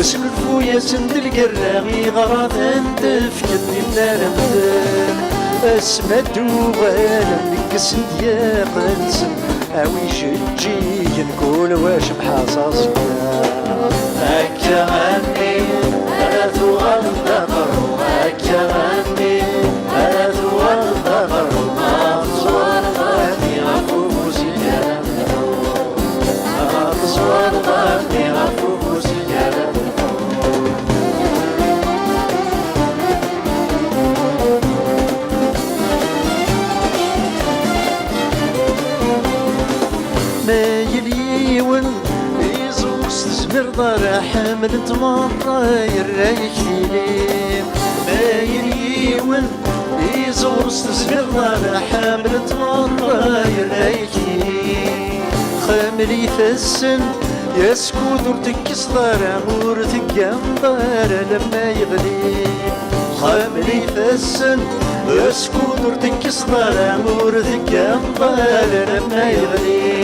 سلفو يا سند القرام يغرف تفكد النار مثال اسمى الدوغال نقص يا قنسم اوي شجي نقول واش بحصاصك هكا غني انا تغلطر هكا غني انا تغلطر ما تصور ظني غفوفوسي ما تصور ظني غفوفوسي ما يليون يزوس تزمر ضر حمل تمر يرايك تيليم ما يليون يزوس تزمر ضر حمل تمر يرايك تيليم خاملي فالسن يسكو دور تكس ضر مور تقام ضر لما يغلي خاملي فالسن يسكو دور تكس ضر مور تقام ضر لما يغلي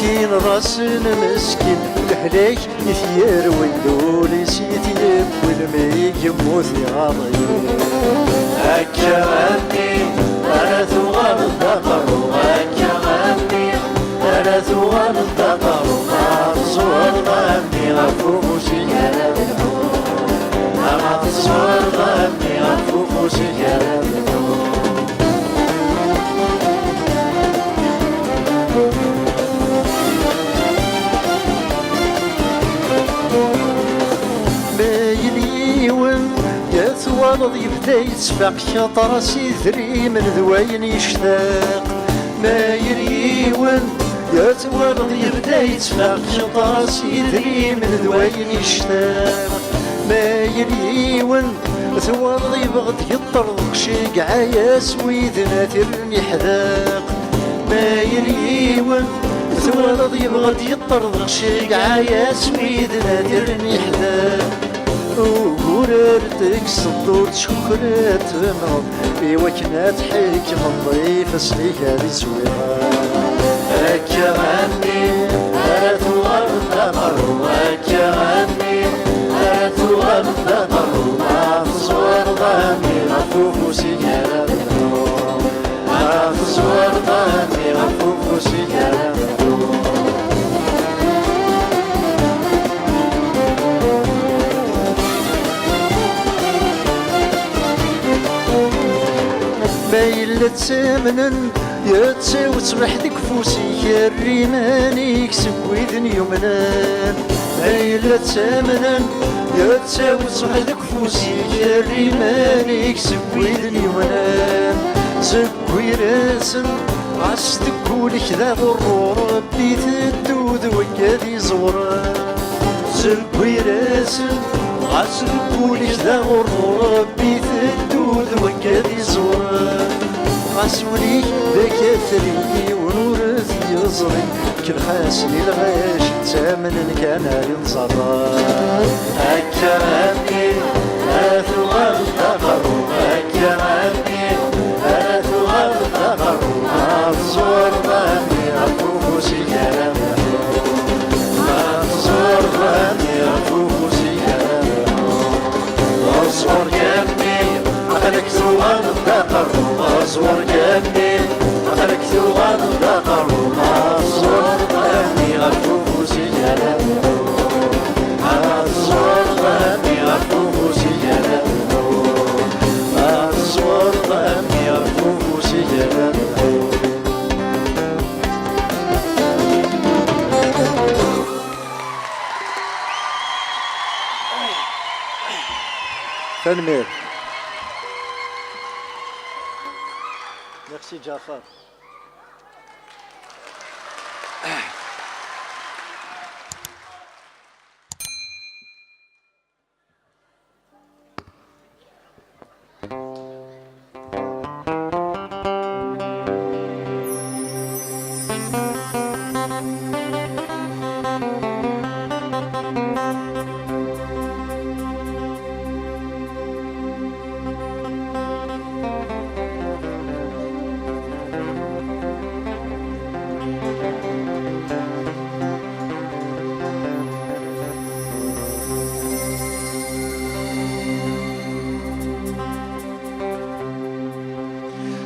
تين راسنا مسكين الهلاك يثير ويلول سيتيب والمي يموت يغضي هكا غني انا تغلطر هكا غني انا تغلطر ما تصور ظني غفوفوسي ما تصور ظني غفوفوسي يتوالض يبدا يتفاق شطر سيثري من ذوين يشتاق ما يريون يتوالض يبدا يتفاق شطر سيثري من ذوين يشتاق ما يريون توالض يبغض يطرق شي عاياس ويذنا ترني حذاق ما يريون توالض يبغض يطرق شي عاياس ويذنا ترني حذاق وقررتك صدور شكرات مرض بوكنات حكم الضيف سليك هذه سويها هكا غني انا تغلطر هكا غني انا تغلطر ما تصور ظني غفوفوسي ما تصور ظني غفوفوسي بايلة تسامنن يتساو تصبح ديك فوسي الريمان يكسب ويذن يمنان بايلة تسامنن يتساوس وحدك فوسي جري مالك سويدني ونام زكوي راسن عستكولك ذا ضرور ربي تدود وكادي زورا زكوي راسن عستكولك ذا ضرور ربي تدود وكادي زورا عسوليك ذاك ثري ونورث يزري كل خاسني الغاش تامن كان ينصرا أكرمني أثوى الدهر أكرمني أثوى الدهر منصور ظني أفوق سيارة منصور ظني أفوق سيارة أصور جنبي أخلك ثوى الدهر أصور جنبي أخلك ثوى الدهر منصور ظني أفوق سيارة الزور ظني أفوق سيارة الزور ظني أفوق سيارة تنمير. Merci Jafar.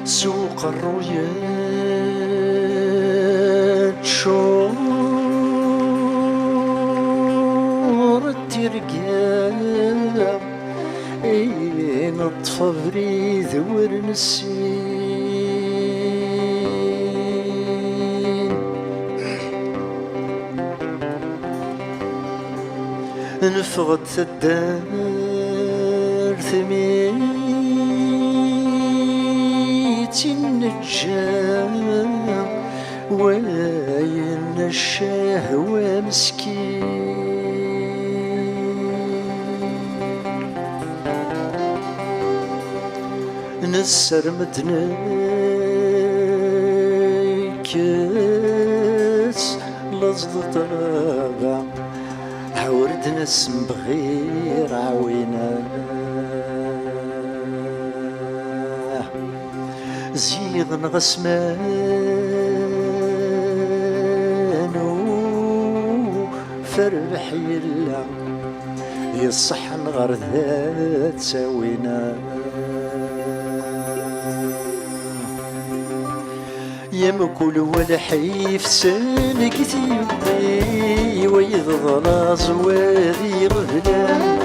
سوق الرؤيات شور الترقام اين الطفري ذور نسين نفغت الدار ثمين النجام وين الشهوة مسكين نسر مدنيكس لصد طابع عورد نسم بغير عوينا زيغ غسمان فربح يلا يصح الغرذات سوينا يمكل والحيف سالك تيبي ويضغلاز وذي غفلان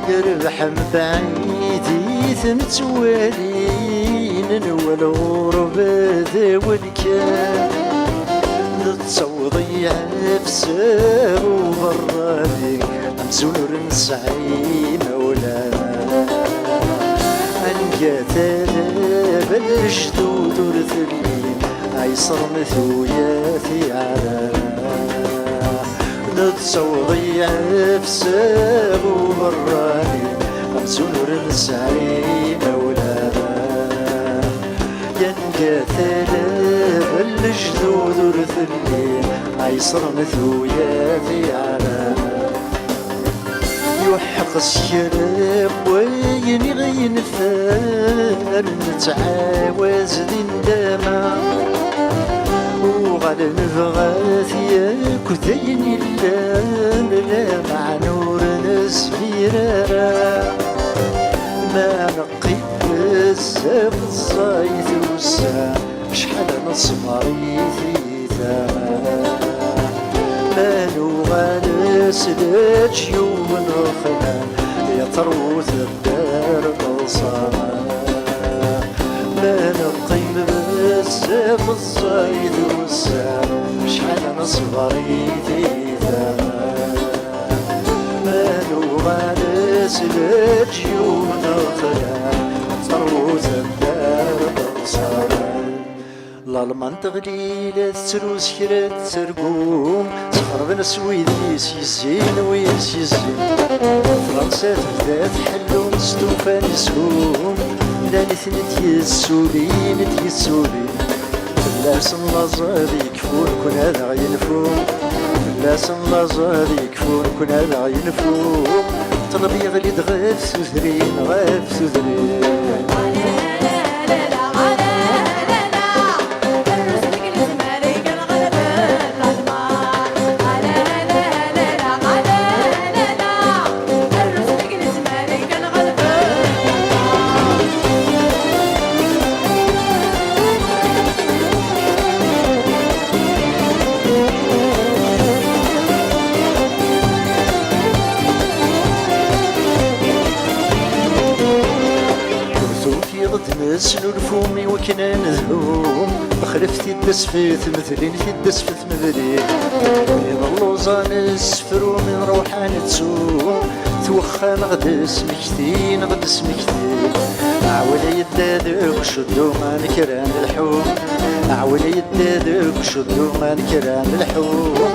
يربح مبعيدي ثنتوالين والغربة ذا والكان نتصوضي عفسه وبرادي أمزور نسعي مولانا عنقاتنا بالجدود ورثلين عيصر مثوياتي عرانا نتصوضي عفسه وبرادي أمزور نسعي مولانا ينقاتنا بالجدود ورثلين عيصر مثوياتي عرانا يوحق السيراب وين غين فار نتعاوز دين داما وغالا نبغى ثياك وثين اللان لا مع نور نسفيرا ما نقي بزاف الزايد والساعة شحال نصبري ثيتا مالو غنسلك يوم نخلا يا تروث الدار بلصانة ما نقيم بزاف الصيد والسام شحال نصبري ثيتا مالو غالس الجيون خيال صروت الدار بصار الألمان تغليل تسروس كرات ترقوم تخرب نسويدي سيزين ويسيزين فرنسا تبدا تحلو مستوفى نسوم لاني ثنت يسولين تيسولين فلاس اللازر يكفون كون هذا ينفوم فلاس اللازر يكفون كون هذا ينفوم طلبي غلي دغيف سوثرين غيف سوثرين نسلو الفومي وكنا نذهوم بخلفتي الدسفيت مثلين في الدسفت مثلين يظلو زان السفرو من روحان تسوم توخى نغدس مكتين نغدس مكتين عولي يدادك شدو ما نكران الحوم عولي يدادك شدو ما نكران الحوم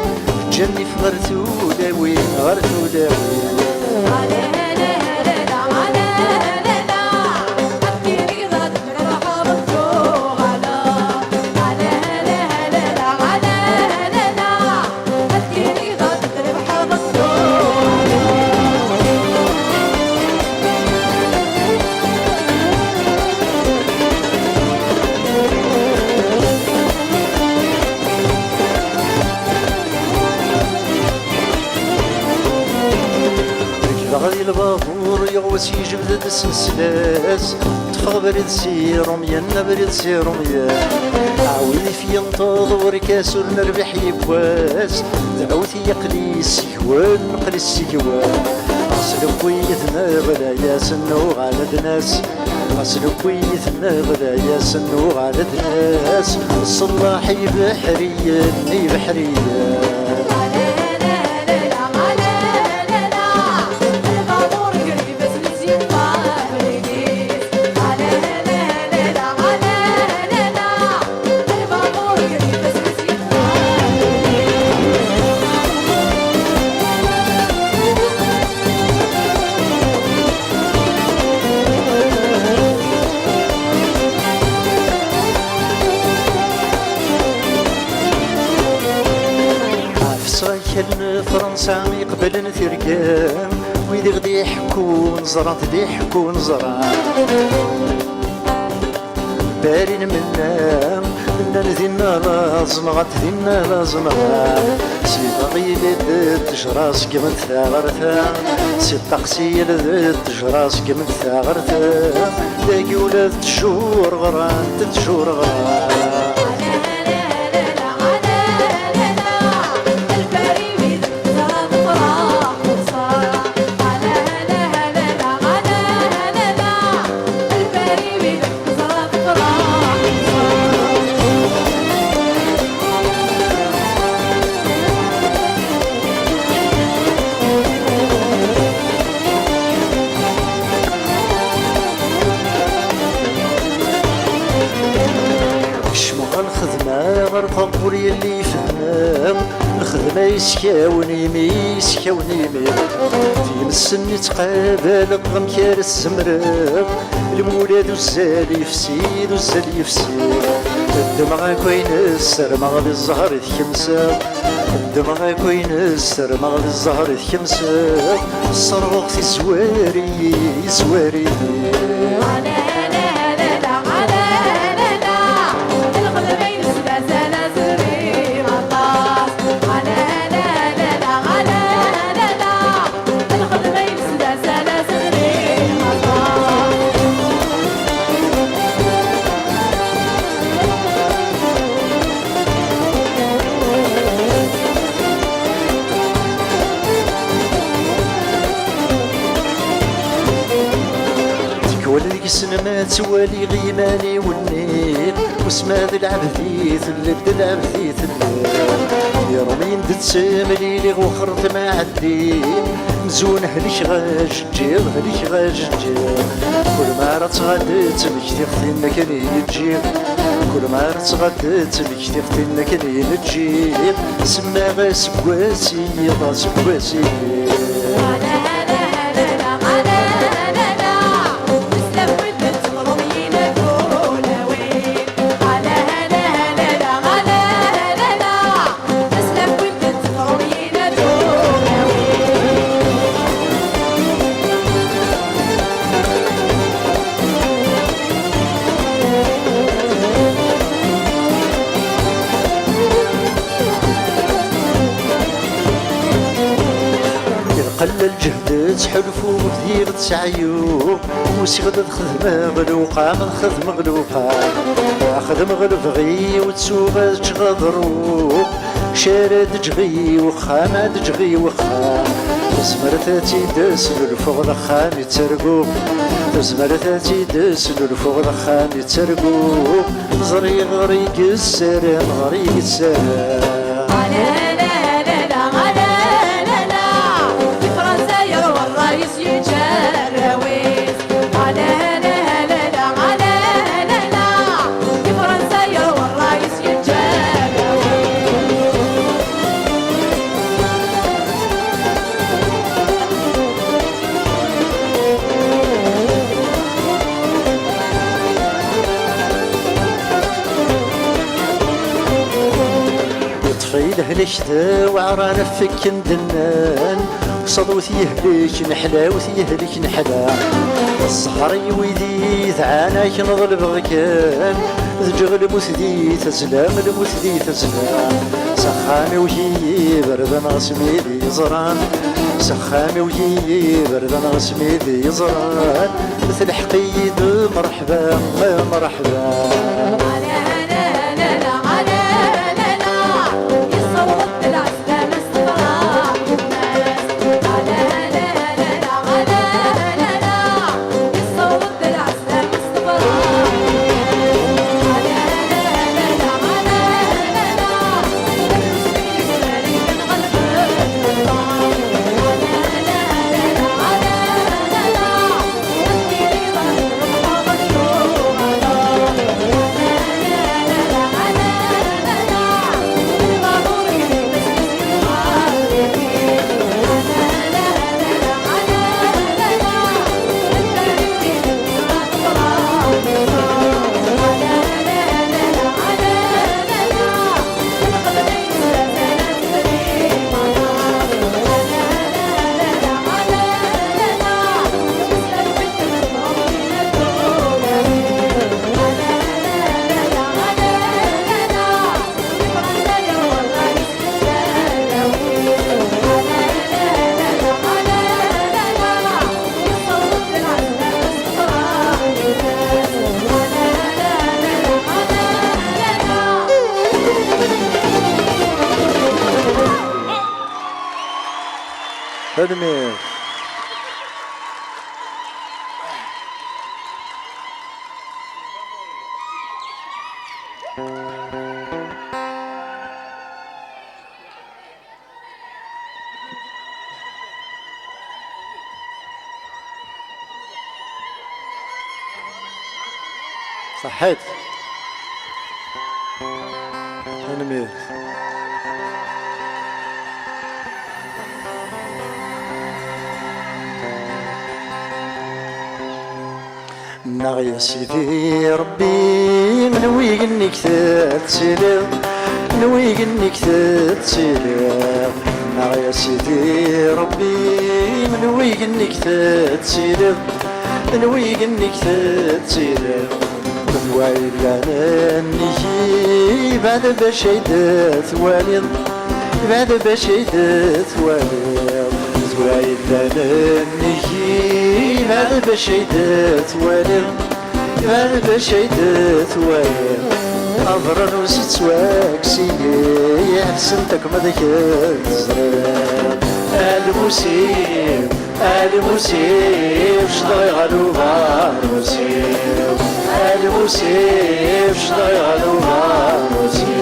جني في غرتو داوين غرتو داوين غادي البابور يغوس يجبد السلسلاس تفغ بريد سيروم ينا بريد سيروم يا عاودي في ينتظر كاسر نربح يبواس دعوتي يقلي السكوان نقلي السكوان أصل كويتنا غدا يا سنو غالد ناس أصل كويتنا غدا يا سنو غالد ناس الصلاحي بحرية ني بحرية كان فرنسا يقبل نثيركام ويدي غدي يحكون زرات دي يحكون زرات بارين منام منا نذينا لازم غتذينا لازم سي طغيل تجراس قمت ثاغرتا سي طقسي تجراس قمت ثاغرتا داكي ولاد تجور غران تجور غران طبوري اللي فهم الخدمة يسكاوني ميسكاوني في مسني تقابل غم كار السمرق المولاد والزال يفسيد والزال يفسيد الدمع كوين السرمغ بالزهر يتكمسا الدمع كوين السرمغ بالزهر يتكمسا الصرغ في سواري سواري سنما توالي غيماني والنيل وسماد العبثيث اللد العبثيث الليل يا رمين تتساملي لي وخرت مع الدين مزون هليك غاججير هليك غاججير كل ما رتغدت بكتي ختينا كنين تجير كل ما رتغدت بكتي ختينا كنين تجير سما غاس بواسي غاس بواسي قلل جهد تحلفو ودير تسعيو وسيغد خدمة غلوقة من خدمة غلوقة خدم غلف غي وتسوغ تغضرو شارد جغي وخامد جغي وخام تزمرتاتي داس للفوق الخام يترقو تزمرتاتي داس للفوق الخام يترقو زري غريق السلام غريق السلام هلكت وعرانا فك ندنان صدوتي يهلك نحلا وثي يهلك نحلا الصحري ويدي ثعاناك نظل بغكان ذجغ المثدي تزلام المثدي تزلام سخامي وهي بردا غسمي ذي زران سخامي وهي بردا غسمي ذي زران مثل حقيد مرحبا مرحبا تدمير صحيت تدمير يا سيدي ربي منوي انك تتسلم نوي انك تتسلم يا سيدي ربي منوي انك تتسلم نوي انك تتسلم نوي لنا نجي بعد باش يدات والد بعد باش يدات والد نوي لنا نجي بعد باش يدات والد بعد باش يدات والد أضرر وزيت واكسيني حسنتك مذاك الزرار المسيب المسيب شضي غلوبة المسيب المسيب شضي غلوبة المسيب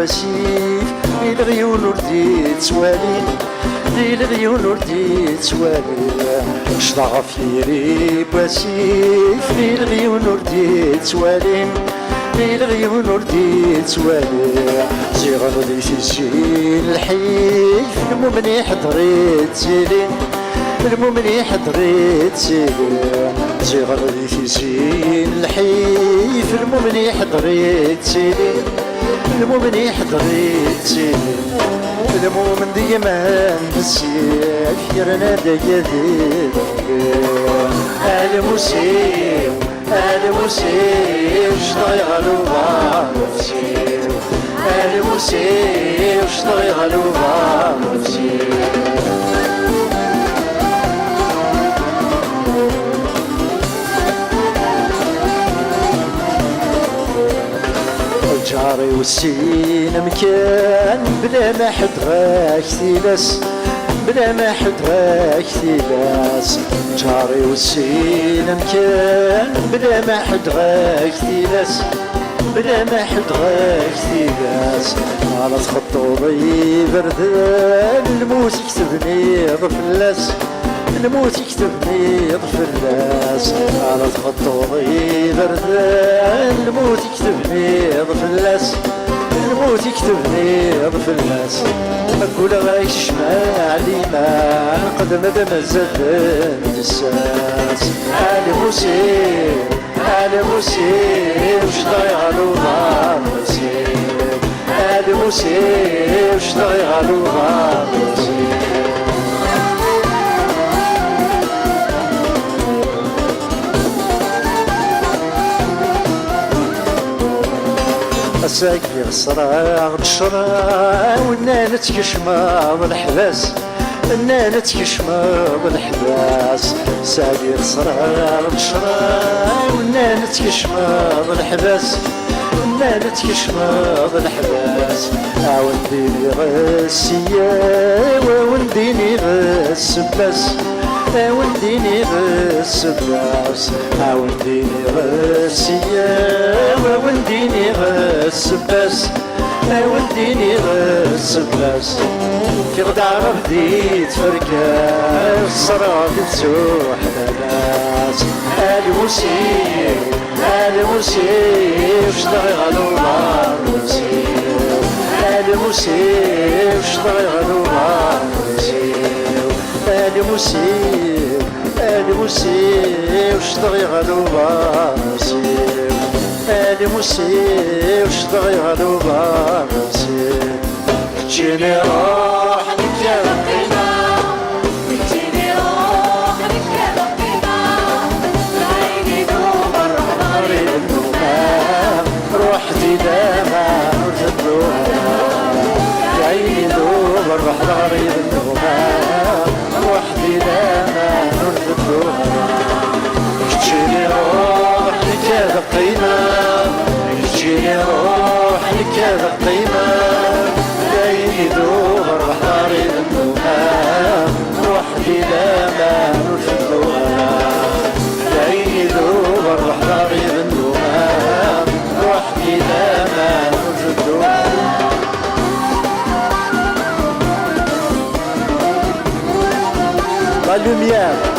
واسيف دي الغيون وردي توالي دي الغيون وردي توالي شطاغ فيري واسيف دي الغيون وردي توالي دي الغيون وردي توالي زيغر ذي سجين الحيف المؤمن حضريت سيلي المؤمن حضريت سيلي زيغر ذي سجين الحيف المؤمن حضريت سيلي المؤمن حضريت سيلي المؤمن ديما بالسيف يرنا ديادي المسير المسير شطيغلو بارفسير المسير شطيغلو بارفسير الجاري والسين مكان بلا ما حد غاك ثيلس بلا ما حد غاك ثيلاس جاري والسين مكان بلا ما حد غاك ثيلاس بلا ما حد غاك ثيلاس على تخطوضي بردان الموت يكتبني ضفلاس الموت يكتبني ضفلاس على تخطوضي بردان الموت يكتبني ضفلاس الموت يكتبني ضفلاس أقول غايك شمع لي ما قدم بمزد الساس علي مسير علي مسير وش ضيعلو ضار مسير علي مسير وش ضيعلو ضار مسير أساقي الصراع بالشراع وإنا نتكشماض الحباس إنا نتكشماض الحباس ساقي الصراع بالشراع وإنا نتكشماض الحباس إنا نتكشماض الحباس عاونديني غسيا وونديني غسباس عاونديني غسباس عاونديني غسيا وونديني غسباس عاونديني غسباس في غدار بديت فركاس صرا بتسوح ناس المسير المسير شطيغلو نار مسير المسير شطيغلو نار مسير المسير المسير شطيغلو نار مسير المسير شطيغلو نار مسير جيني روح نكرم روحتي داما نرتدوها يا عيني دوب الروح ضاري ذنوبها روحتي داما نرتدوها تجيني روح لك هذا قيمة تجيني روح لك هذا قيمة يا عيني دوب الروح ضاري ذنوبها روحتي داما نرتدوها يا عيني دوب الروح ضاري ذنوبها روحي لما نجدوها La lumière.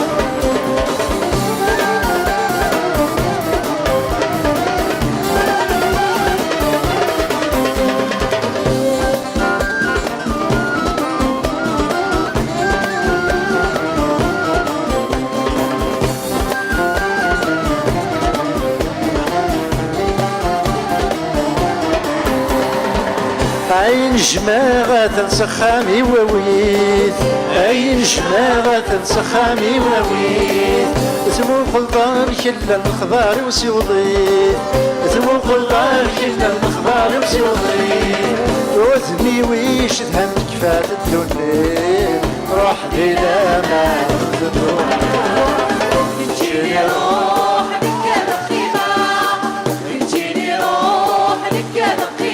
عين جماغة سخامي وويت عين جماغة سخامي وويت اسمو الخضار كلا الخضار وسيوضيت اسمو الخضار كلا الخضار وسيوضيت وزني ويش دهن كفات الدنيا روح بلا ما تجيني روح لك هذا قيمة تجيني روح لك هذا قيمة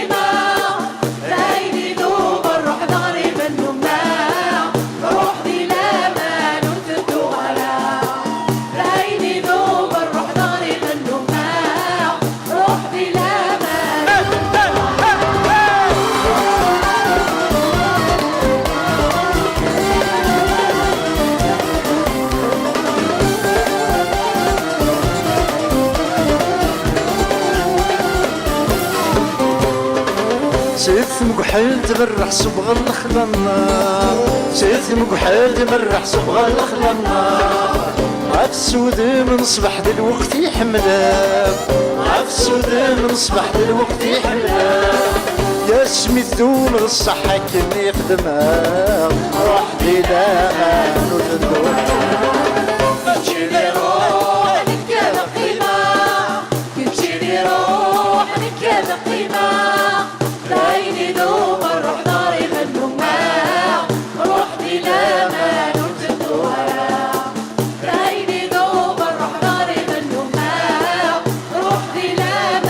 سيث مكحل تبرح صبغ الخلنا سيث مكحل تبرح صبغ الخلنا عفسود من صبح دلوقت يحملها عفسود من صبح دلوقت يحملها يا سميت دوم الصحة كني خدمها وحدي لا نتدور تجيني روح نكاد قيمة تجيني روح نكاد قيمة عيني دوم الروح ناري منهما روح بلا ما نرتدوها عيني دوم الروح ناري منهما روح بلا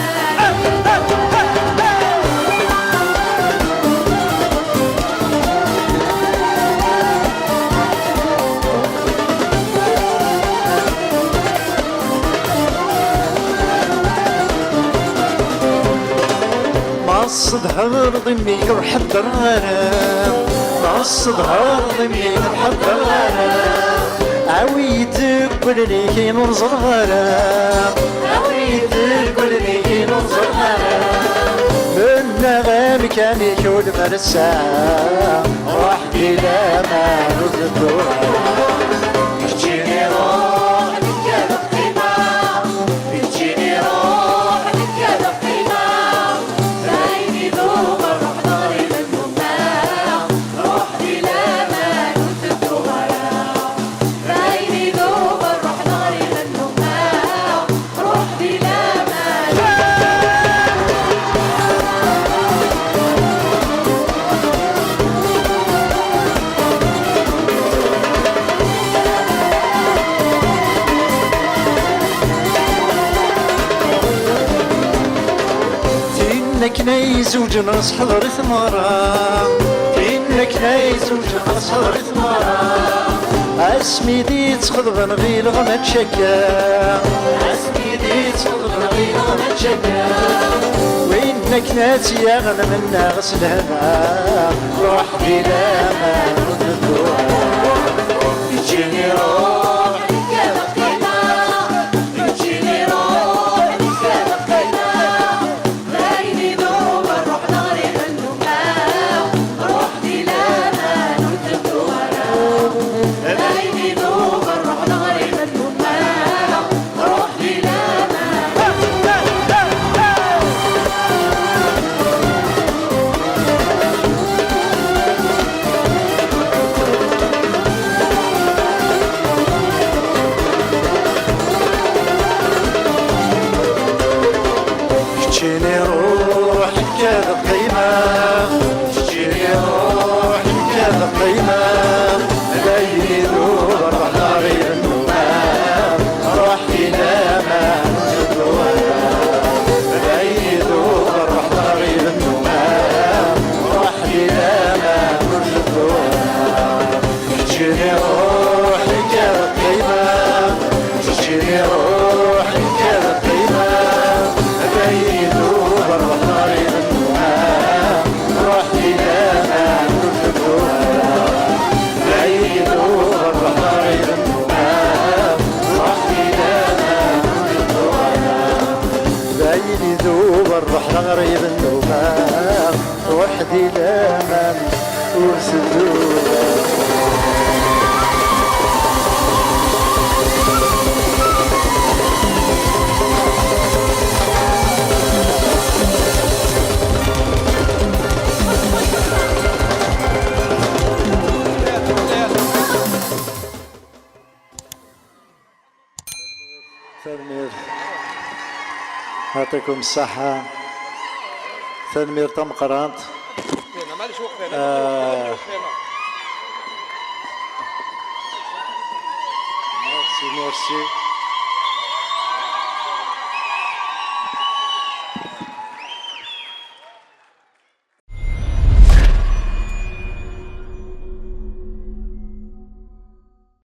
ما صدها ضميك وحضر غرام صدها ضميك وحضر غرام عويتك قلني كي ننظر غرام عويتك قلني كي ننظر غرام النغام كان يكون مرسام وحدي لا ما نزدوها تجيني روح نكاد قيمة تجيني روح نكاد قيمة عيني دوم الروح ناري منهما روح بلا ما نتدوها عيني دوم الروح ناري منهما روح بلا ما إنك نايز وجناس حضر ثمرة إنك نايز وجناس حضر ثمرة اسمي دي تخضب نغيل غما تشكا اسمي دي تخضب نغيل غما تشكا وإنك ناسي يا غنم منا غسلها روح بلا ما نردوها تجيني روح نكاد قيمة تجيني روح نكاد قيمة عيني دوم الروح ناري منهما روح بلا ما نردوها عيني دوم الروح ناري منهما روح بلا ما تجيني روح كذا قيمة تجيني روح كذا قيمة ليلي ذوب الروح ناري منهما روح إلى ما نزدوها ليلي ذوب الروح ناري منهما روح إلى ما نزدوها تجيني روح كذا قيمة تجيني روح كذا قيمة يذوب الروح ناري منها روح إلى ما نردوها لا يذوب الروح ناري منها روح إلى ما نردوها لا يذوب الروح ناري منها روح إلى ما نردوها تنمير يعطيكم الصحة تنمير طمقرانت ماليش وقت انا ميرسي